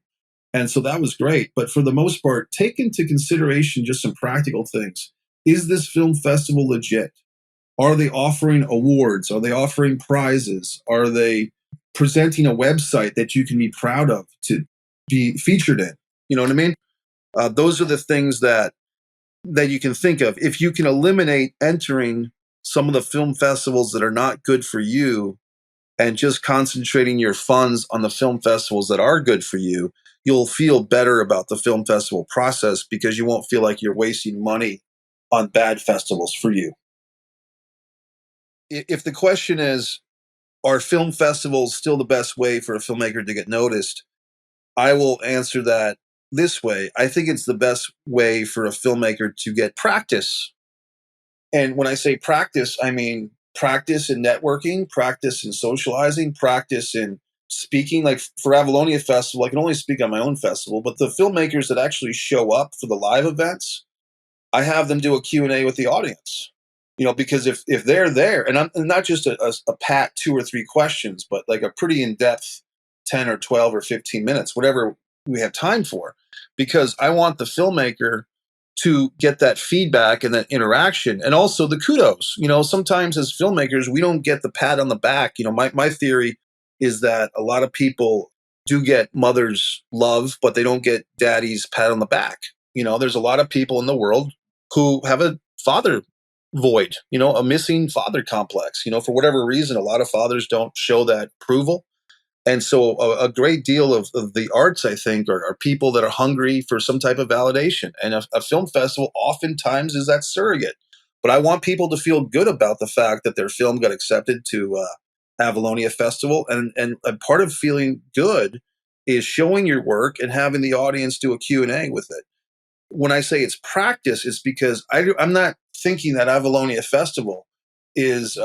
And so that was great. But for the most part, take into consideration just some practical things. Is this film festival legit? Are they offering awards? Are they offering prizes? Are they presenting a website that you can be proud of to be featured in? You know what I mean? Those are the things that you can think of. If you can eliminate entering some of the film festivals that are not good for you and just concentrating your funds on the film festivals that are good for you, you'll feel better about the film festival process because you won't feel like you're wasting money on bad festivals for you. If the question is, are film festivals still the best way for a filmmaker to get noticed? I will answer that this way. I think it's the best way for a filmmaker to get practice. And when I say practice, I mean practice in networking, practice in socializing, practice in speaking. Like for Avalonia Festival, I can only speak on my own festival, but the filmmakers that actually show up for the live events, I have them do a Q&A with the audience. Because if they're there, and I'm not just a pat 2 or 3 questions, but like a pretty in-depth 10 or 12 or 15 minutes, whatever we have time for, because I want the filmmaker to get that feedback and that interaction and also the kudos. Sometimes as filmmakers, we don't get the pat on the back. My theory is that a lot of people do get mother's love, but they don't get daddy's pat on the back. There's a lot of people in the world who have a father void, a missing father complex. For whatever reason, a lot of fathers don't show that approval. And so a great deal of the arts, I think, are people that are hungry for some type of validation. And a film festival oftentimes is that surrogate. But I want people to feel good about the fact that their film got accepted to Avalonia Festival. And a part of feeling good is showing your work and having the audience do a Q&A with it. When I say it's practice, it's because I'm not thinking that Avalonia Festival is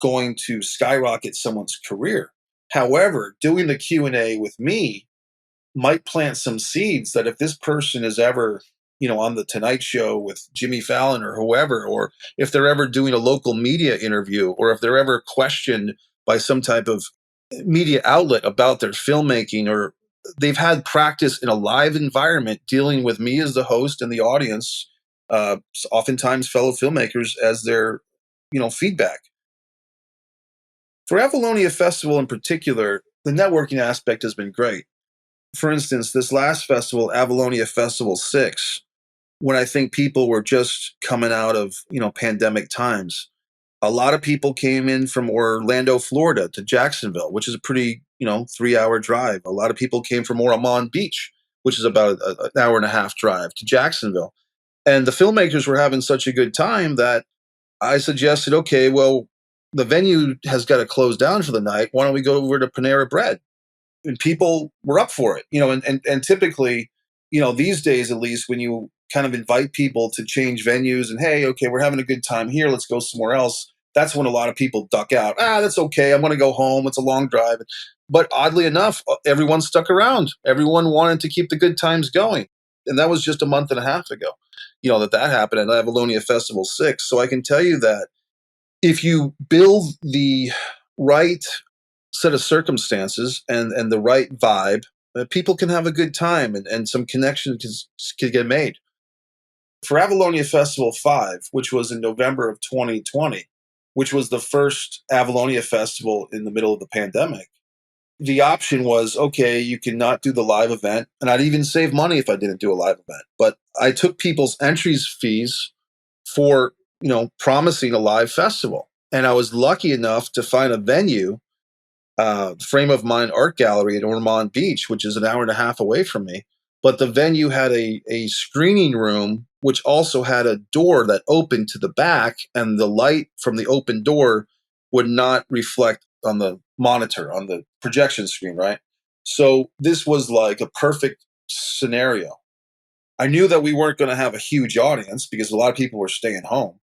going to skyrocket someone's career. However, doing the Q&A with me might plant some seeds that if this person is ever, on the Tonight Show with Jimmy Fallon or whoever, or if they're ever doing a local media interview, or if they're ever questioned by some type of media outlet about their filmmaking, or they've had practice in a live environment dealing with me as the host and the audience, oftentimes fellow filmmakers, as their, feedback. For Avalonia Festival in particular, the networking aspect has been great. For instance, this last festival, Avalonia Festival 6, when I think people were just coming out of, pandemic times, a lot of people came in from Orlando, Florida to Jacksonville, which is a pretty, 3-hour drive. A lot of people came from Ormond Beach, which is about an hour and a half drive to Jacksonville. And the filmmakers were having such a good time that I suggested, okay, well, the venue has got to close down for the night. Why don't we go over to Panera Bread? And people were up for it, and typically, these days, at least, when you kind of invite people to change venues and, hey, okay, we're having a good time here, let's go somewhere else. That's when a lot of people duck out. That's okay. I'm going to go home. It's a long drive. But oddly enough, everyone stuck around. Everyone wanted to keep the good times going. And that was just a month and a half ago. that happened at Avalonia Festival 6. So I can tell you that if you build the right set of circumstances and the right vibe, people can have a good time and some connections can get made. For Avalonia Festival 5, which was in November of 2020, which was the first Avalonia Festival in the middle of the pandemic, the option was, okay, you cannot do the live event, and I'd even save money if I didn't do a live event. But I took people's entries fees for, promising a live festival. And I was lucky enough to find a venue, Frame of Mind Art Gallery at Ormond Beach, which is an hour and a half away from me. But the venue had a screening room, which also had a door that opened to the back, and the light from the open door would not reflect on the monitor, on the projection screen, right? So this was like a perfect scenario. I knew that we weren't going to have a huge audience because a lot of people were staying home,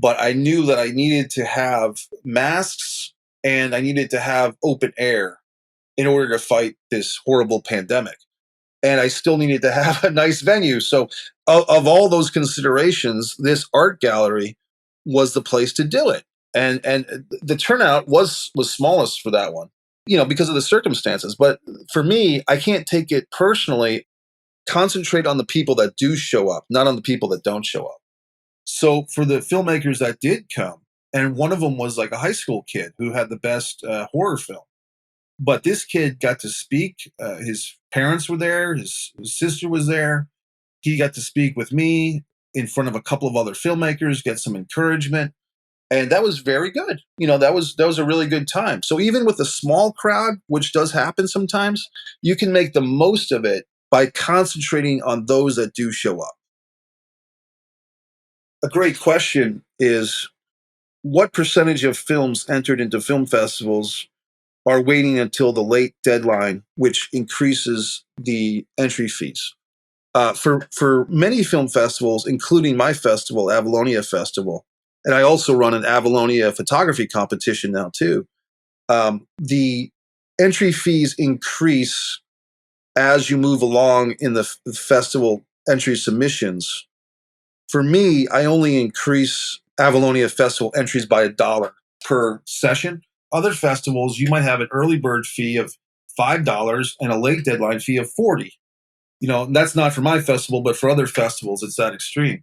but I knew that I needed to have masks and I needed to have open air in order to fight this horrible pandemic. And I still needed to have a nice venue. So of all those considerations, this art gallery was the place to do it. And the turnout was smallest for that one, because of the circumstances. But for me, I can't take it personally. Concentrate on the people that do show up, not on the people that don't show up. So for the filmmakers that did come, and one of them was like a high school kid who had the best horror film. But this kid got to speak. His parents were there. His sister was there. He got to speak with me in front of a couple of other filmmakers, get some encouragement. And that was very good. That was a really good time. So even with a small crowd, which does happen sometimes, you can make the most of it by concentrating on those that do show up. A great question is, what percentage of films entered into film festivals are waiting until the late deadline, which increases the entry fees? For many film festivals, including my festival, Avalonia Festival, and I also run an Avalonia photography competition now too, the entry fees increase as you move along in the festival entry submissions. For me, I only increase Avalonia Festival entries by $1 per session. Other festivals, you might have an early bird fee of $5 and a late deadline fee of $40. That's not for my festival, but for other festivals, it's that extreme.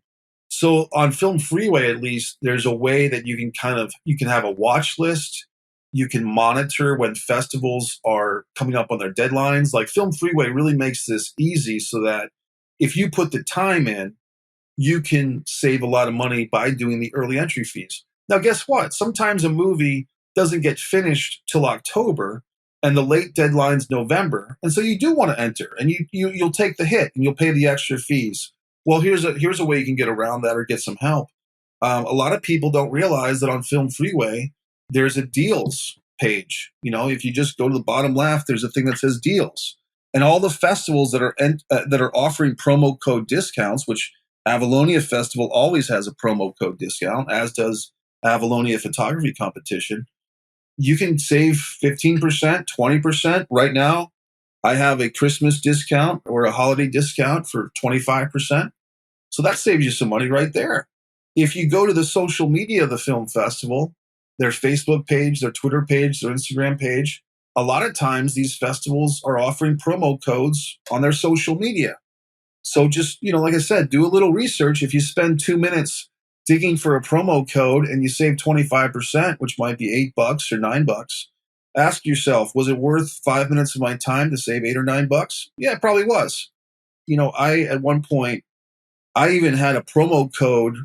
So on Film Freeway, at least, there's a way that you can have a watch list. You can monitor when festivals are coming up on their deadlines. Like Film Freeway really makes this easy so that if you put the time in, you can save a lot of money by doing the early entry fees. Now, guess what? Sometimes a movie doesn't get finished till October and the late deadline's November. And so you do want to enter and you'll take the hit and you'll pay the extra fees. Well, here's a way you can get around that or get some help. A lot of people don't realize that on Film Freeway, there's a deals page. If you just go to the bottom left, there's a thing that says deals. And all the festivals that are offering promo code discounts, which Avalonia Festival always has a promo code discount, as does Avalonia Photography Competition. You can save 15%, 20%. Right now, I have a Christmas discount or a holiday discount for 25%. So that saves you some money right there. If you go to the social media of the film festival, their Facebook page, their Twitter page, their Instagram page, a lot of times these festivals are offering promo codes on their social media. So just, like I said, do a little research. If you spend 2 minutes digging for a promo code and you save 25%, which might be $8 or $9, ask yourself, was it worth 5 minutes of my time to save $8 or $9? Yeah, it probably was. At one point, I even had a promo code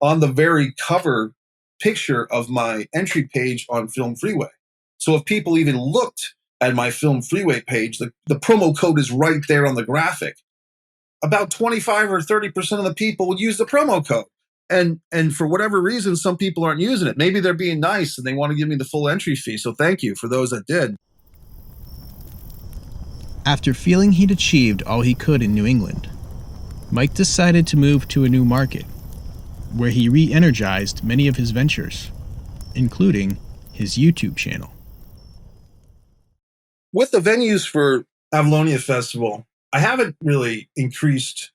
on the very cover picture of my entry page on Film Freeway. So if people even looked at my Film Freeway page, the promo code is right there on the graphic. About 25 or 30% of the people would use the promo code. And for whatever reason, some people aren't using it. Maybe they're being nice and they want to give me the full entry fee. So thank you for those that did. After feeling he'd achieved all he could in New England, Mike decided to move to a new market, where he re-energized many of his ventures, including his YouTube channel. With the venues for Avalonia Festival, I haven't really increased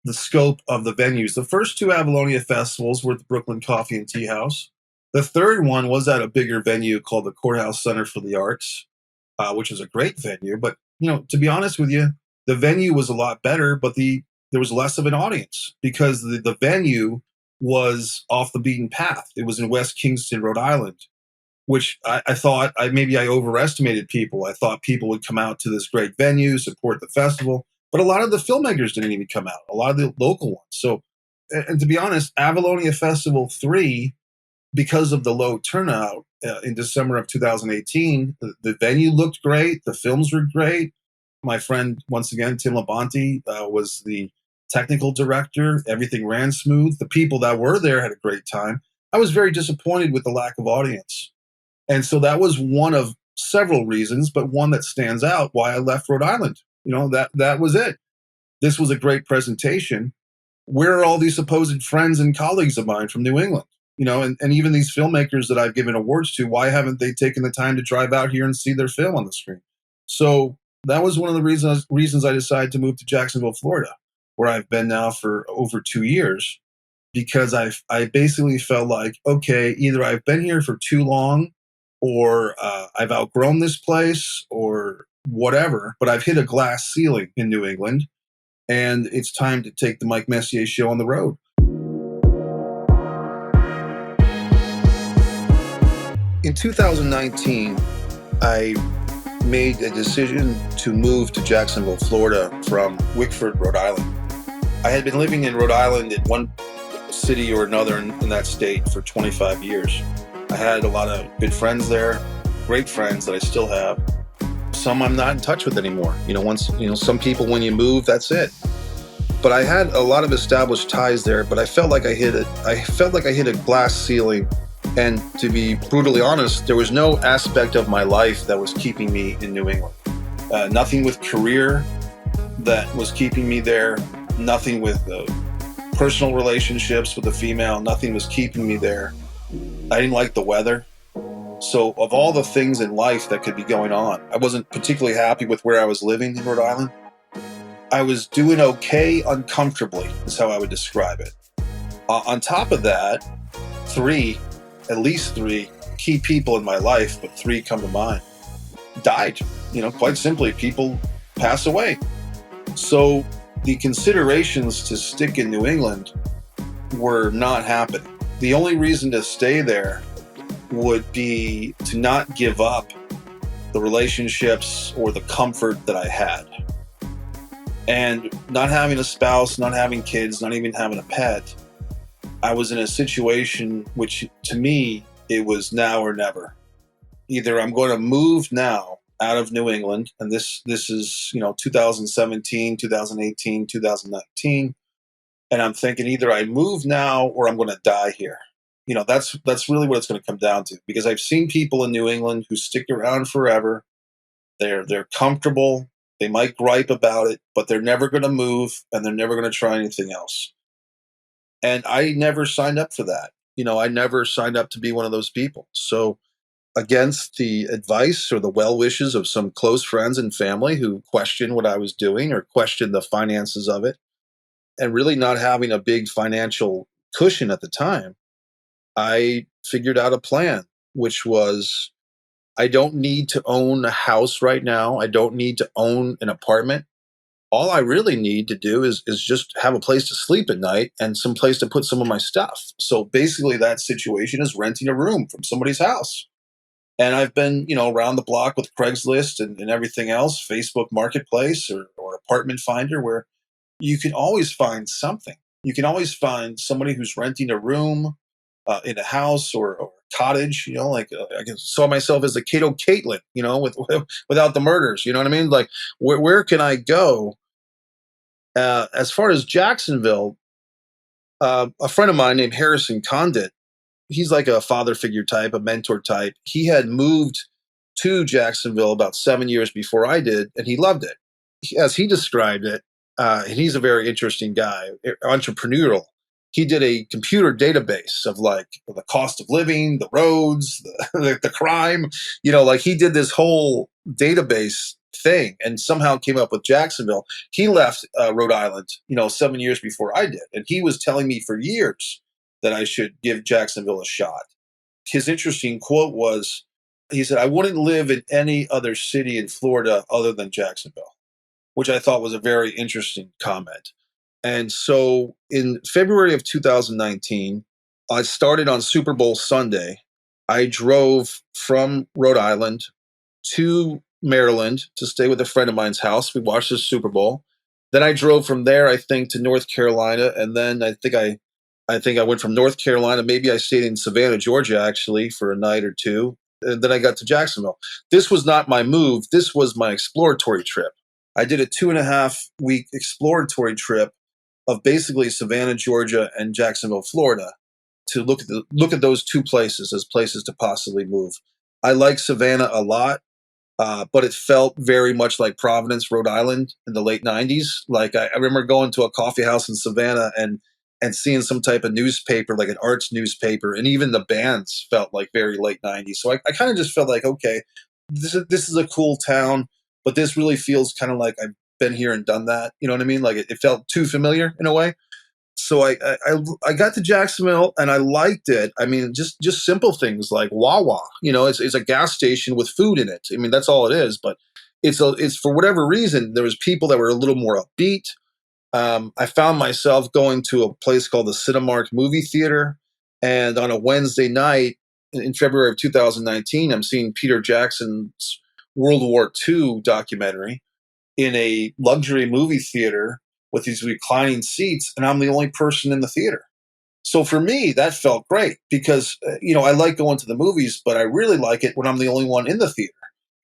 the scope of the venues. The first two Avalonia festivals were at the Brooklyn Coffee and Tea House. The third one was at a bigger venue called the Courthouse Center for the Arts, which was a great venue. But, to be honest with you, the venue was a lot better, but there was less of an audience because the venue was off the beaten path. It was in West Kingston, Rhode Island, which I thought maybe I overestimated people. I thought people would come out to this great venue, support the festival, but a lot of the filmmakers didn't even come out, a lot of the local ones. So, and to be honest, Avalonia Festival 3, because of the low turnout in December of 2018, the venue looked great. The films were great. My friend, once again, Tim Labonte, was the technical director. Everything ran smooth. The people that were there had a great time. I was very disappointed with the lack of audience. And so that was one of several reasons, but one that stands out why I left Rhode Island. That was it. This was a great presentation. Where are all these supposed friends and colleagues of mine from New England? And even these filmmakers that I've given awards to, why haven't they taken the time to drive out here and see their film on the screen? So that was one of the reasons I decided to move to Jacksonville, Florida, where I've been now for over 2 years, because I basically felt like, okay, either I've been here for too long, or I've outgrown this place, or whatever, but I've hit a glass ceiling in New England, and it's time to take the Mike Messier show on the road. In 2019, I made a decision to move to Jacksonville, Florida from Wickford, Rhode Island. I had been living in Rhode Island in one city or another in that state for 25 years. I had a lot of good friends there, great friends that I still have. Some I'm not in touch with anymore. Some people, when you move, that's it. But I had a lot of established ties there, but I felt like I hit a glass ceiling. And to be brutally honest, there was no aspect of my life that was keeping me in New England. Nothing with career that was keeping me there. Nothing with personal relationships with a female. Nothing was keeping me there. I didn't like the weather. So of all the things in life that could be going on, I wasn't particularly happy with where I was living in Rhode Island. I was doing okay uncomfortably, is how I would describe it. On top of that, at least three key people in my life, but three come to mind, died. Quite simply, people pass away. So the considerations to stick in New England were not happening. The only reason to stay there would be to not give up the relationships or the comfort that I had. And not having a spouse, not having kids, not even having a pet, I was in a situation which, to me, it was now or never. Either I'm going to move now out of New England, and this is 2017, 2018, 2019, and I'm thinking either I move now or I'm going to die here. That's really what it's going to come down to, because I've seen people in New England who stick around forever. They're comfortable. They might gripe about it, but they're never going to move, and they're never going to try anything else. And I never signed up for that. I never signed up to be one of those people. So against the advice or the well wishes of some close friends and family who questioned what I was doing or questioned the finances of it, and really not having a big financial cushion at the time, I figured out a plan, which was, I don't need to own a house right now. I don't need to own an apartment. All I really need to do is just have a place to sleep at night and some place to put some of my stuff. So basically that situation is renting a room from somebody's house. And I've been, around the block with Craigslist and everything else, Facebook Marketplace or Apartment Finder, where you can always find something. You can always find somebody who's renting a room in a house or a cottage, I saw myself as the Kato Caitlin, without the murders, you know what I mean? Like, where can I go? As far as Jacksonville, a friend of mine named Harrison Condit, he's like a father figure type, a mentor type. He had moved to Jacksonville about 7 years before I did, and he loved it. As he described it, and he's a very interesting guy, entrepreneurial. He did a computer database of like the cost of living, the roads, the crime, he did this whole database thing and somehow came up with Jacksonville. He left Rhode Island, 7 years before I did. And he was telling me for years that I should give Jacksonville a shot. His interesting quote was, he said, "I wouldn't live in any other city in Florida other than Jacksonville," which I thought was a very interesting comment. And so in February of 2019, I started on Super Bowl Sunday. I drove from Rhode Island to Maryland to stay with a friend of mine's house. We watched the Super Bowl. Then I drove from there, I think, to North Carolina. And then I think I went from North Carolina. Maybe I stayed in Savannah, Georgia, actually, for a night or two. And then I got to Jacksonville. This was not my move. This was my exploratory trip. I did a 2.5-week exploratory trip of basically Savannah, Georgia, and Jacksonville, Florida, to look at those two places as places to possibly move. I like Savannah a lot, but it felt very much like Providence, Rhode Island in the late 90s. Like I remember going to a coffee house in Savannah and seeing some type of newspaper, like an arts newspaper, and even the bands felt like very late 90s. So I kind of just felt like, okay, this is a cool town, but this really feels kind of like I've been here and done that. You know what I mean? Like it felt too familiar in a way. So I got to Jacksonville and I liked it. I mean, just simple things like Wawa. It's a gas station with food in it. I mean, that's all it is. But it's for whatever reason there was people that were a little more upbeat. I found myself going to a place called the Cinemark Movie Theater, and on a Wednesday night in February of 2019, I'm seeing Peter Jackson's World War II documentary in a luxury movie theater with these reclining seats, and I'm the only person in the theater. So for me, that felt great because, I like going to the movies, but I really like it when I'm the only one in the theater.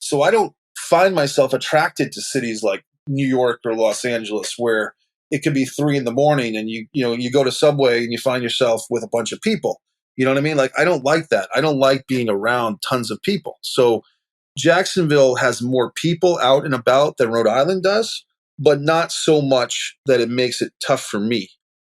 So I don't find myself attracted to cities like New York or Los Angeles where it could be 3 a.m. and you go to Subway and you find yourself with a bunch of people. You know what I mean? Like, I don't like that. I don't like being around tons of people. So Jacksonville has more people out and about than Rhode Island does, but not so much that it makes it tough for me.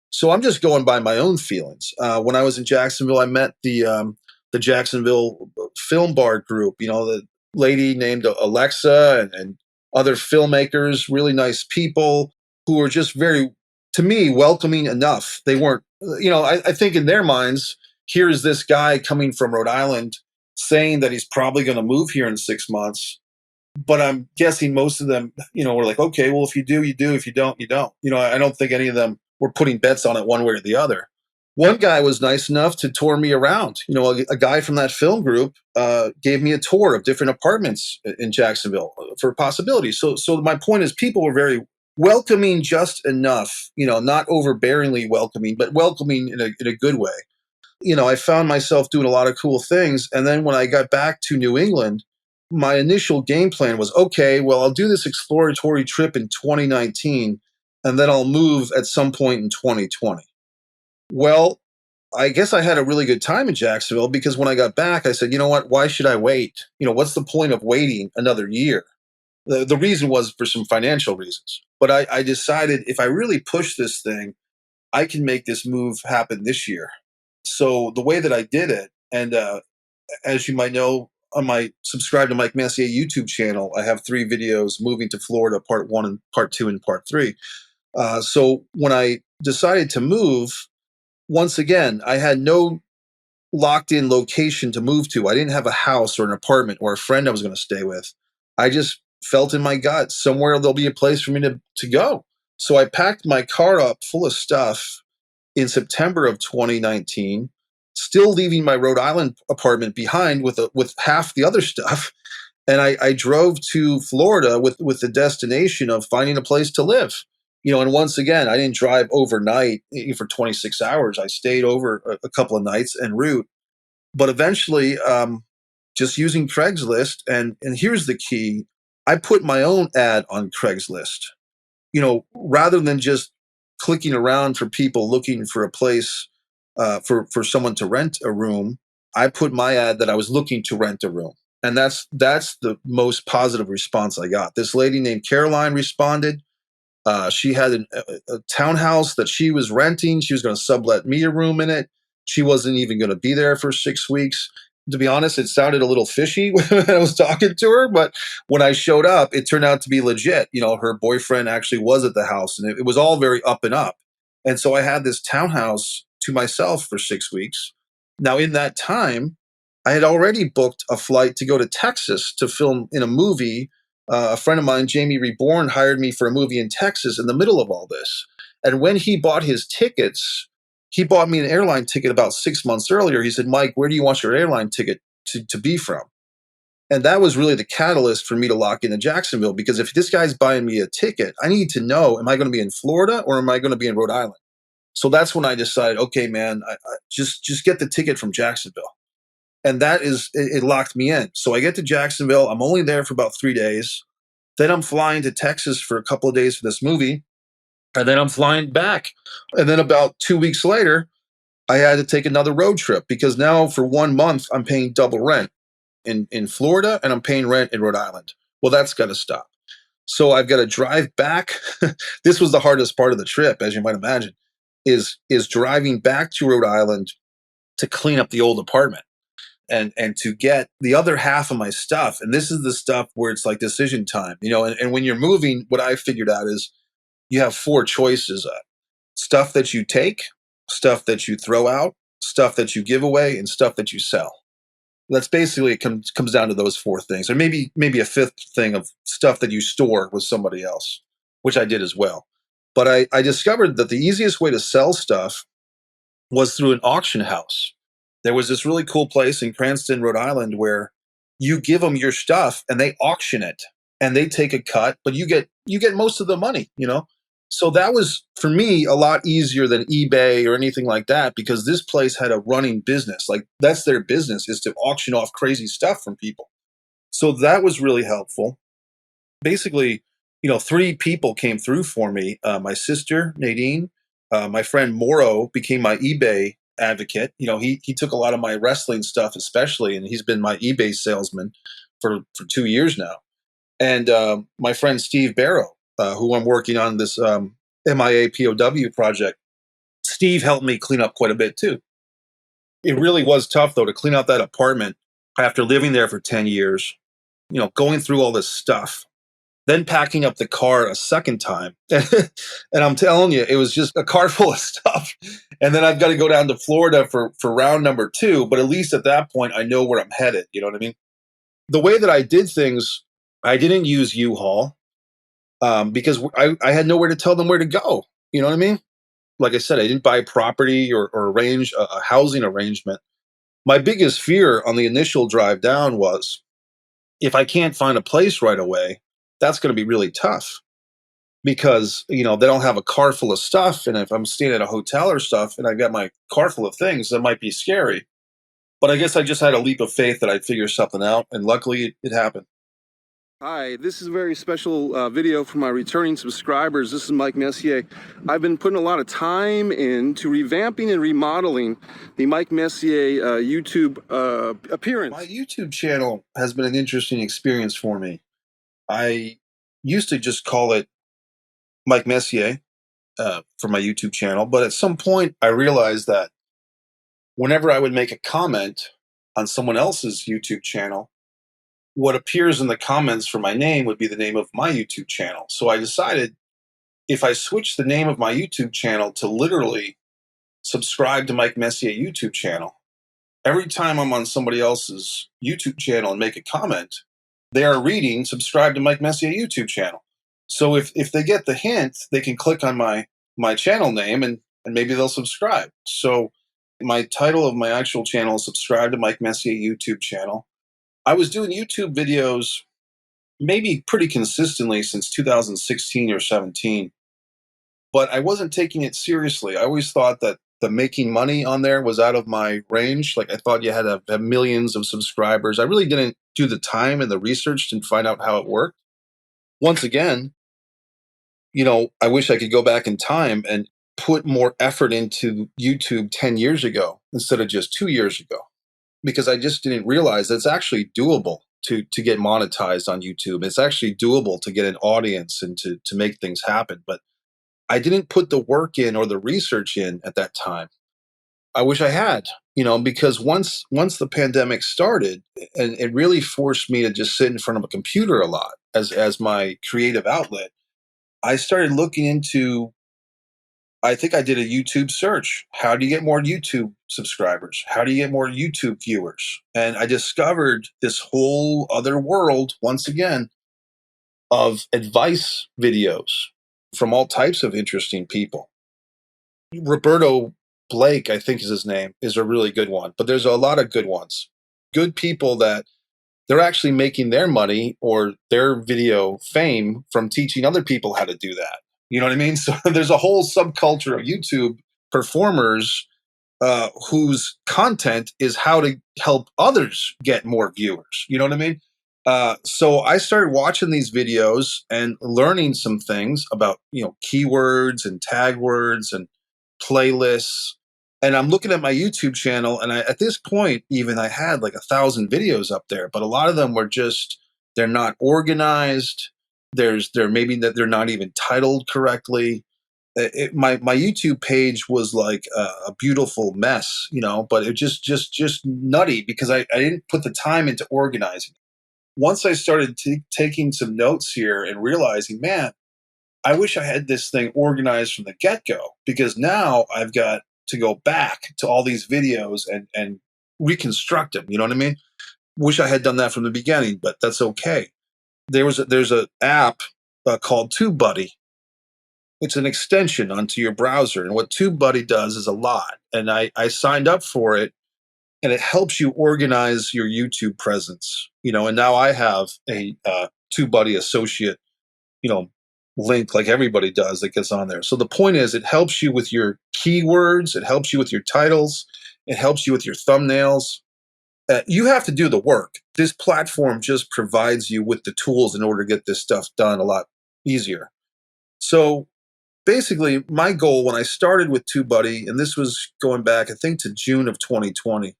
So I'm just going by my own feelings. When I was in Jacksonville, I met the Jacksonville Film Bar group, the lady named Alexa and other filmmakers, really nice people who were just very, to me, welcoming enough. They weren't, I think in their minds, here is this guy coming from Rhode Island saying that he's probably going to move here in 6 months. But I'm guessing most of them, were like, okay, well, if you do, you do. If you don't, you don't. I don't think any of them were putting bets on it one way or the other. One guy was nice enough to tour me around. A guy from that film group gave me a tour of different apartments in Jacksonville for possibilities. So my point is people were very welcoming just enough, not overbearingly welcoming, but welcoming in a good way. I found myself doing a lot of cool things. And then when I got back to New England, my initial game plan was, okay, well, I'll do this exploratory trip in 2019, and then I'll move at some point in 2020. Well, I guess I had a really good time in Jacksonville because when I got back, I said, you know what, why should I wait? What's the point of waiting another year? The reason was for some financial reasons. But I decided if I really push this thing, I can make this move happen this year. So the way that I did it, and as you might know, on my subscribe to Mike Messier YouTube channel, I have 3 videos, Moving to Florida, Part 1 and Part 2 and Part 3. So when I decided to move, once again, I had no locked in location to move to. I didn't have a house or an apartment or a friend I was going to stay with. I just felt in my gut somewhere there'll be a place for me to go. So I packed my car up full of stuff in September of 2019, still leaving my Rhode Island apartment behind with half the other stuff. And I drove to Florida with the destination of finding a place to live. And once again, I didn't drive overnight for 26 hours. I stayed over a couple of nights en route. But eventually, just using Craigslist, and here's the key, I put my own ad on Craigslist. Rather than just clicking around for people looking for a place for someone to rent a room, I put my ad that I was looking to rent a room. And that's the most positive response I got. This lady named Caroline responded. She had a townhouse that she was renting. She was going to sublet me a room in it. She wasn't even going to be there for 6 weeks. To be honest, it sounded a little fishy when I was talking to her, but when I showed up, it turned out to be legit. You know, her boyfriend actually was at the house, and it was all very up and up. And so I had this townhouse to myself for 6 weeks. Now, in that time, I had already booked a flight to go to Texas to film in a movie. A friend of mine, Jamie Reborn, hired me for a movie in Texas in the middle of all this. And when he bought his tickets, he bought me an airline ticket about 6 months earlier. He said, Mike, where do you want your airline ticket to be from? And that was really the catalyst for me to lock into Jacksonville, because if this guy's buying me a ticket, I need to know, am I going to be in Florida or am I going to be in Rhode Island? So that's when I decided, okay, man, I just get the ticket from Jacksonville. And that it locked me in. So I get to Jacksonville. I'm only there for about 3 days. Then I'm flying to Texas for a couple of days for this movie. And then I'm flying back. And then about 2 weeks later, I had to take another road trip, because now for 1 month, I'm paying double rent in Florida, and I'm paying rent in Rhode Island. Well, that's got to stop. So I've got to drive back. This was the hardest part of the trip, as you might imagine, is driving back to Rhode Island to clean up the old apartment and to get the other half of my stuff. And this is the stuff where it's like decision time, you know, and when you're moving, what I figured out is you have 4 choices: stuff that you take, stuff that you throw out, stuff that you give away, and stuff that you sell. That's basically, it comes down to those 4 things, or maybe a 5th thing of stuff that you store with somebody else, which I did as well. But I discovered that the easiest way to sell stuff was through an auction house. There was this really cool place in Cranston, Rhode Island, where you give them your stuff and they auction it, and they take a cut, but you get most of the money, you know? So that was, for me, a lot easier than eBay or anything like that, because this place had a running business. Like, that's their business, is to auction off crazy stuff from people. So that was really helpful. Basically, you know, 3 people came through for me. My sister, Nadine, my friend Moro became my eBay advocate. You know, he took a lot of my wrestling stuff, especially, and he's been my eBay salesman for 2 years now. And my friend Steve Barrow, who I'm working on this MIA POW project, Steve helped me clean up quite a bit too. It really was tough, though, to clean out that apartment after living there for 10 years, you know, going through all this stuff, then packing up the car a second time. And I'm telling you, it was just a car full of stuff. And then I've got to go down to Florida for round number 2. But at least at that point, I know where I'm headed. You know what I mean? The way that I did things, I didn't use U-Haul because I had nowhere to tell them where to go. You know what I mean? Like I said, I didn't buy property or arrange a housing arrangement. My biggest fear on the initial drive down was, if I can't find a place right away, that's going to be really tough, because, you know, they don't have a car full of stuff. And if I'm staying at a hotel or stuff and I've got my car full of things, that might be scary. But I guess I just had a leap of faith that I'd figure something out. And luckily it happened. Hi, this is a very special video for my returning subscribers. This is Mike Messier. I've been putting a lot of time into revamping and remodeling the Mike Messier YouTube appearance. My YouTube channel has been an interesting experience for me. I used to just call it Mike Messier for my YouTube channel, but at some point I realized that whenever I would make a comment on someone else's YouTube channel, what appears in the comments for my name would be the name of my YouTube channel. So I decided, if I switch the name of my YouTube channel to literally subscribe to Mike Messier YouTube channel, every time I'm on somebody else's YouTube channel and make a comment, they are reading subscribe to Mike Messier YouTube channel. So if they get the hint, they can click on my channel name and maybe they'll subscribe. So my title of my actual channel is Subscribe to Mike Messier YouTube channel. I was doing YouTube videos maybe pretty consistently since 2016 or 17, but I wasn't taking it seriously. I always thought that the making money on there was out of my range. Like, I thought you had to have millions of subscribers. I really didn't do the time and the research to find out how it worked. Once again, you know, I wish I could go back in time and put more effort into YouTube 10 years ago instead of just 2 years ago, because I just didn't realize that it's actually doable to get monetized on YouTube. It's actually doable to get an audience and to make things happen. But I didn't put the work in or the research in at that time. I wish I had, because once the pandemic started, and it really forced me to just sit in front of a computer a lot as my creative outlet, I started looking into, I think I did a YouTube search. How do you get more YouTube subscribers? How do you get more YouTube viewers? And I discovered this whole other world, once again, of advice videos from all types of interesting people. Roberto Blake, I think is his name, is a really good one, but there's a lot of good ones. Good people that they're actually making their money or their video fame from teaching other people how to do that. You know what I mean? So there's a whole subculture of YouTube performers whose content is how to help others get more viewers. You know what I mean? So I started watching these videos and learning some things about, keywords and tag words and playlists. And I'm looking at my YouTube channel, and at this point, even I had like 1,000 videos up there, but a lot of them were they're not organized. They're maybe that they're not even titled correctly. My YouTube page was like a beautiful mess, but it just nutty because I didn't put the time into organizing. Once I started taking some notes here and realizing, man, I wish I had this thing organized from the get-go, because now I've got to go back to all these videos and reconstruct them. You know what I mean? Wish I had done that from the beginning, but that's okay. There's an app called TubeBuddy. It's an extension onto your browser, and what TubeBuddy does is a lot. And I signed up for it, and it helps you organize your YouTube presence. And now I have a TubeBuddy associate, link like everybody does that gets on there. So the point is, it helps you with your keywords, it helps you with your titles, it helps you with your thumbnails. You have to do the work. This platform just provides you with the tools in order to get this stuff done a lot easier. So basically, my goal when I started with TubeBuddy, and this was going back, I think, to June of 2020,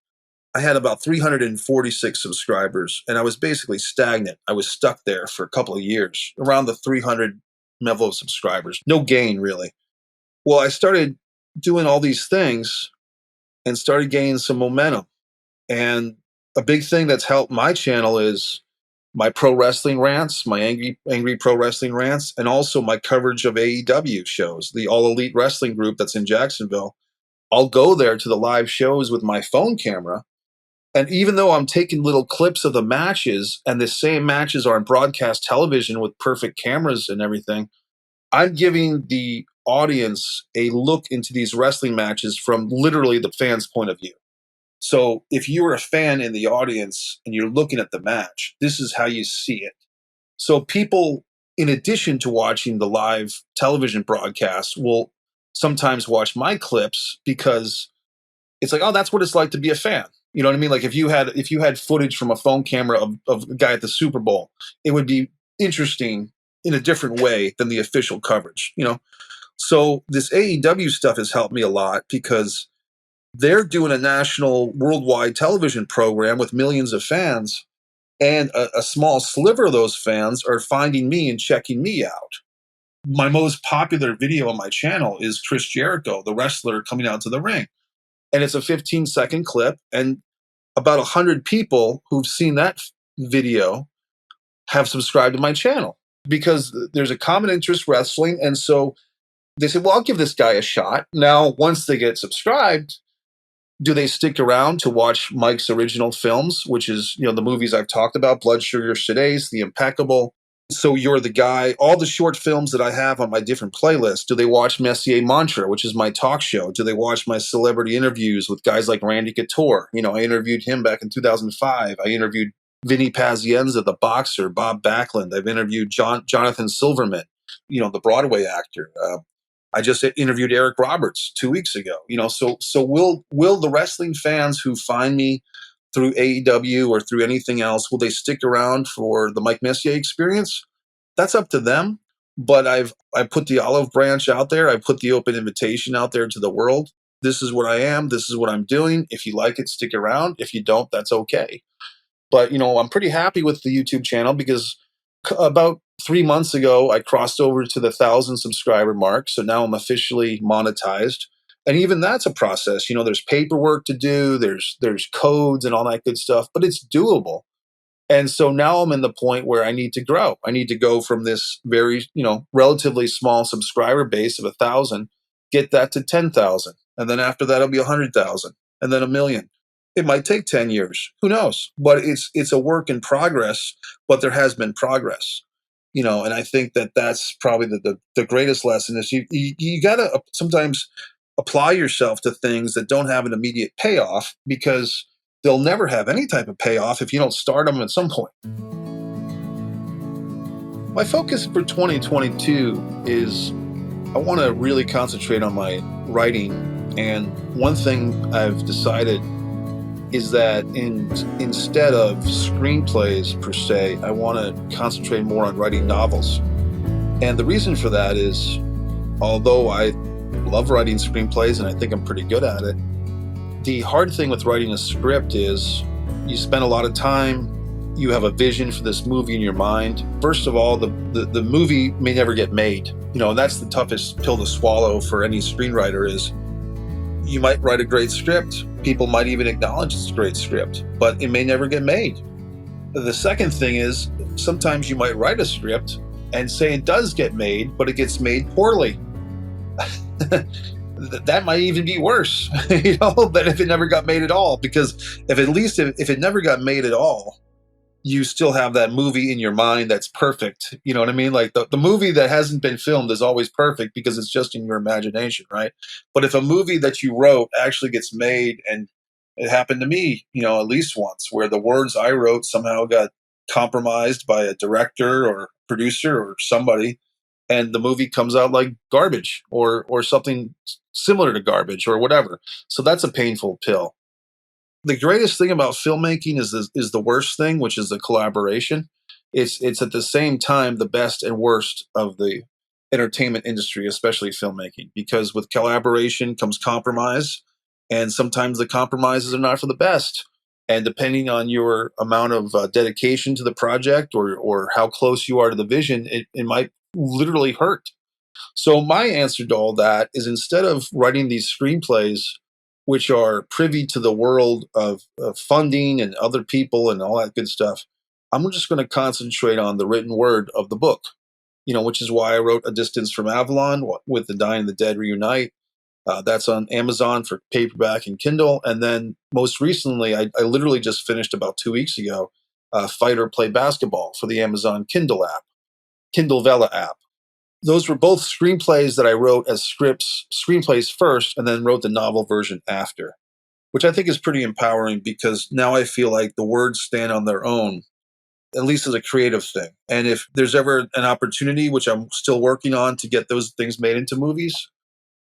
I had about 346 subscribers, and I was basically stagnant. I was stuck there for a couple of years, around the 300 level of subscribers. No gain, really. Well, I started doing all these things and started gaining some momentum. And a big thing that's helped my channel is my Pro Wrestling Rants, my angry Pro Wrestling Rants, and also my coverage of AEW shows, the All Elite Wrestling group that's in Jacksonville. I'll go there to the live shows with my phone camera. And even though I'm taking little clips of the matches, and the same matches are on broadcast television with perfect cameras and everything, I'm giving the audience a look into these wrestling matches from literally the fan's point of view. So if you're a fan in the audience and you're looking at the match, this is how you see it. So people, in addition to watching the live television broadcast, will sometimes watch my clips because it's like, oh, that's what it's like to be a fan. You know what I mean? Like if you had footage from a phone camera of a guy at the Super Bowl, it would be interesting in a different way than the official coverage, So this AEW stuff has helped me a lot because they're doing a national worldwide television program with millions of fans, and a small sliver of those fans are finding me and checking me out. My most popular video on my channel is Chris Jericho, the wrestler, coming out to the ring. And it's a 15-second clip, and about 100 people who've seen that video have subscribed to my channel because there's a common interest, wrestling. And so they said, well, I'll give this guy a shot. Now, once they get subscribed, do they stick around to watch Mike's original films, which is, the movies I've talked about, Blood Sugar Sedace, The Impeccable, So You're the Guy, all the short films that I have on my different playlists? Do they watch Messier Mantra, which is my talk show? Do they watch my celebrity interviews with guys like Randy Couture? I interviewed him back in 2005. I interviewed Vinny Pazienza, the boxer, Bob Backlund. I've interviewed Jonathan Silverman, the Broadway actor. I just interviewed Eric Roberts 2 weeks ago. So will the wrestling fans who find me through AEW or through anything else, will they stick around for the Mike Messier experience? That's up to them. But I put the olive branch out there. I put the open invitation out there to the world. This is what I am. This is what I'm doing. If you like it, stick around. If you don't, that's okay. But, I'm pretty happy with the YouTube channel because about 3 months ago, I crossed over to the 1,000 subscriber mark. So now I'm officially monetized. And even that's a process. There's paperwork to do, there's codes and all that good stuff, but it's doable. And so now I'm in the point where I need to grow. I need to go from this very, relatively small subscriber base of 1,000, get that to 10,000. And then after that, it'll be 100,000 and then 1 million. It might take 10 years. Who knows? But it's a work in progress, but there has been progress. And I think that that's probably the greatest lesson is you got to sometimes apply yourself to things that don't have an immediate payoff, because they'll never have any type of payoff if you don't start them at some point. My focus for 2022 is I want to really concentrate on my writing. And one thing I've decided is that instead of screenplays per se, I want to concentrate more on writing novels. And the reason for that is, although I love writing screenplays and I think I'm pretty good at it, the hard thing with writing a script is you spend a lot of time, you have a vision for this movie in your mind. First of all, the movie may never get made. And that's the toughest pill to swallow for any screenwriter is you might write a great script. People might even acknowledge it's a great script, but it may never get made. The second thing is sometimes you might write a script and say it does get made, but it gets made poorly. That might even be worse, than if it never got made at all. Because if it never got made at all, you still have that movie in your mind that's perfect. You know what I mean? Like the movie that hasn't been filmed is always perfect because it's just in your imagination, right? But if a movie that you wrote actually gets made, and it happened to me, at least once, where the words I wrote somehow got compromised by a director or producer or somebody, and the movie comes out like garbage or something similar to garbage or whatever. So that's a painful pill. The greatest thing about filmmaking is the worst thing, which is the collaboration. It's at the same time the best and worst of the entertainment industry, especially filmmaking, because with collaboration comes compromise, and sometimes the compromises are not for the best. And depending on your amount of dedication to the project or how close you are to the vision, it might literally hurt. So my answer to all that is, instead of writing these screenplays, which are privy to the world of funding and other people and all that good stuff, I'm just going to concentrate on the written word of the book, which is why I wrote A Distance from Avalon, With the Dying and the Dead Reunite. That's on Amazon for paperback and Kindle. And then most recently, I literally just finished about 2 weeks ago, Fight or Play Basketball for the Amazon Kindle Vella app. Those were both screenplays that I wrote as screenplays first, and then wrote the novel version after, which I think is pretty empowering, because now I feel like the words stand on their own, at least as a creative thing. And if there's ever an opportunity, which I'm still working on, to get those things made into movies,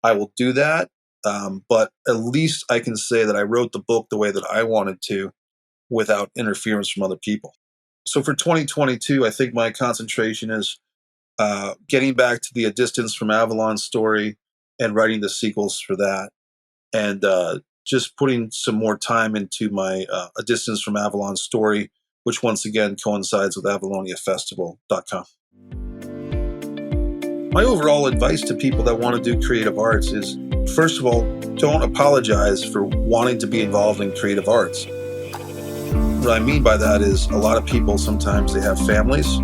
I will do that. But at least I can say that I wrote the book the way that I wanted to, without interference from other people. So for 2022, I think my concentration is getting back to the A Distance from Avalon story and writing the sequels for that, and just putting some more time into my A Distance from Avalon story, which once again coincides with AvaloniaFestival.com. My overall advice to people that want to do creative arts is, first of all, don't apologize for wanting to be involved in creative arts. What I mean by that is, a lot of people, sometimes they have families,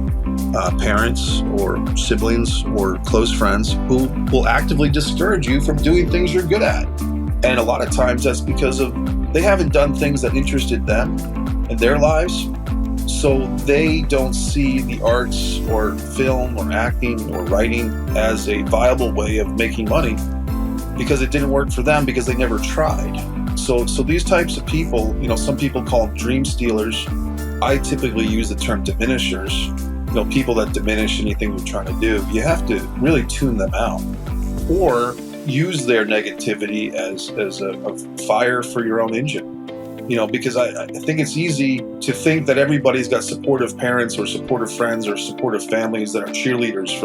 parents or siblings or close friends who will actively discourage you from doing things you're good at. And a lot of times that's because they haven't done things that interested them in their lives. So they don't see the arts or film or acting or writing as a viable way of making money, because it didn't work for them because they never tried. So these types of people, some people call them dream stealers. I typically use the term diminishers. People that diminish anything you're trying to do. You have to really tune them out, or use their negativity as a fire for your own engine. Because I think it's easy to think that everybody's got supportive parents or supportive friends or supportive families that are cheerleaders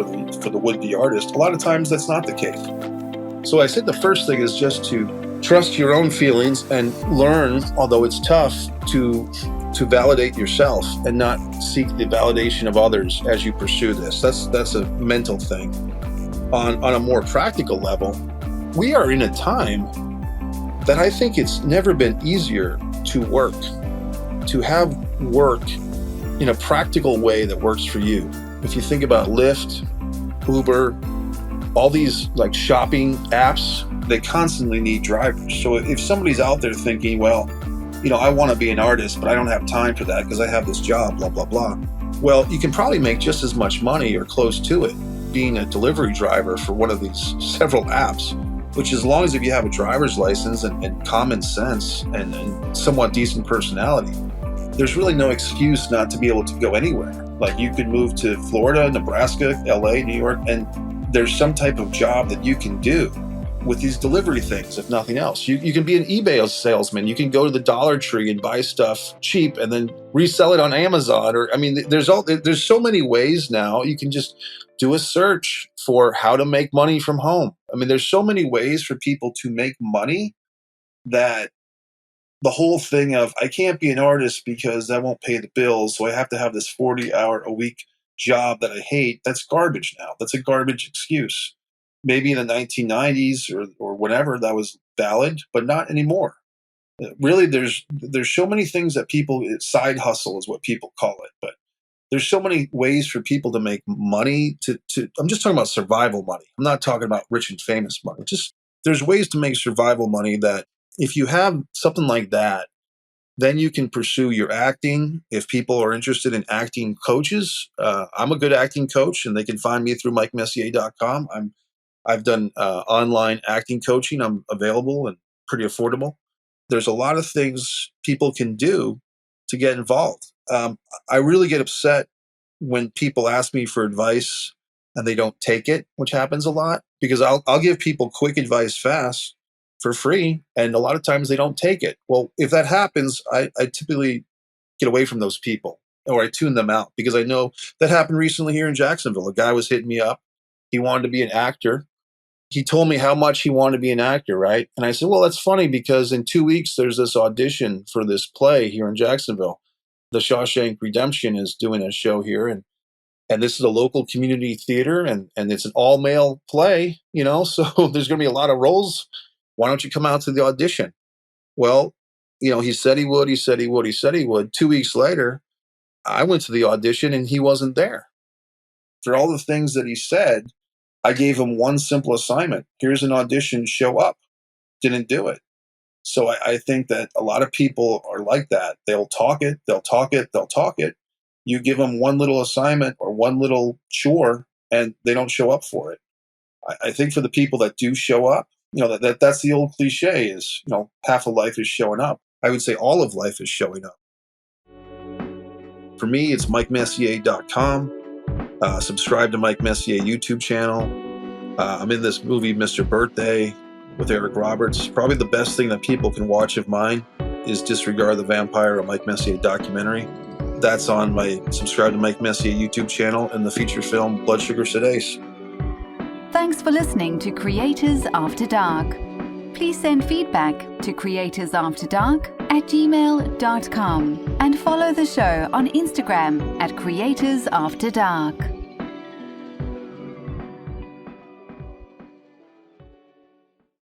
for the would-be artist. A lot of times that's not the case. So I said the first thing is just to trust your own feelings and learn, although it's tough, to validate yourself and not seek the validation of others as you pursue this. That's a mental thing. On a more practical level, we are in a time that I think it's never been easier to work, to have work in a practical way that works for you. If you think about Lyft, Uber, all these like shopping apps, they constantly need drivers. So if somebody's out there thinking, well, you know, I want to be an artist, but I don't have time for that because I have this job, blah, blah, blah. Well, you can probably make just as much money or close to it being a delivery driver for one of these several apps, which as long as if you have a driver's license and common sense and somewhat decent personality, there's really no excuse not to be able to go anywhere. Like you could move to Florida, Nebraska, LA, New York, and there's some type of job that you can do with these delivery things, if nothing else. You can be an eBay salesman. You can go to the Dollar Tree and buy stuff cheap and then resell it on Amazon. Or, I mean, there's so many ways now. You can just do a search for how to make money from home. I mean, there's so many ways for people to make money that the whole thing of, I can't be an artist because that won't pay the bills, so I have to have this 40-hour-a-week job that I hate, that's garbage now. That's a garbage excuse. Maybe in the 1990s or whatever that was valid, but not anymore. Really, there's so many things that people, side hustle is what people call it, but there's so many ways for people to make money I'm just talking about survival money. I'm not talking about rich and famous money. Just there's ways to make survival money that if you have something like that, then you can pursue your acting. If people are interested in acting coaches, I'm a good acting coach and they can find me through MikeMessier.com. I've done online acting coaching. I'm available and pretty affordable. There's a lot of things people can do to get involved. I really get upset when people ask me for advice and they don't take it, which happens a lot, because I'll give people quick advice fast for free, and a lot of times they don't take it. Well, if that happens, I typically get away from those people, or I tune them out, because I know that happened recently here in Jacksonville. A guy was hitting me up. He wanted to be an actor. He told me how much he wanted to be an actor, right? And I said, well, that's funny because in 2 weeks, there's this audition for this play here in Jacksonville. The Shawshank Redemption is doing a show here, and this is a local community theater, and it's an all-male play, you know, so there's going to be a lot of roles. Why don't you come out to the audition? Well, you know, he said he would, he said he would, he said he would. 2 weeks later, I went to the audition and he wasn't there. For all the things that he said, I gave him one simple assignment. Here's an audition, show up. Didn't do it. So I think that a lot of people are like that. They'll talk it, they'll talk it, they'll talk it. You give them one little assignment or one little chore and they don't show up for it. I think for the people that do show up, you know, that's the old cliche is, you know, half of life is showing up. I would say all of life is showing up. For me, it's MikeMessier.com. Subscribe to Mike Messier YouTube channel. I'm in this movie, Mr. Birthday, with Eric Roberts. Probably the best thing that people can watch of mine is Disregard the Vampire, a Mike Messier documentary. That's on my Subscribe to Mike Messier YouTube channel, and the feature film Blood Sugar Sedace. Thanks for listening to Creators After Dark. Please send feedback to creatorsafterdark@gmail.com and follow the show on Instagram @CreatorsAfterDark.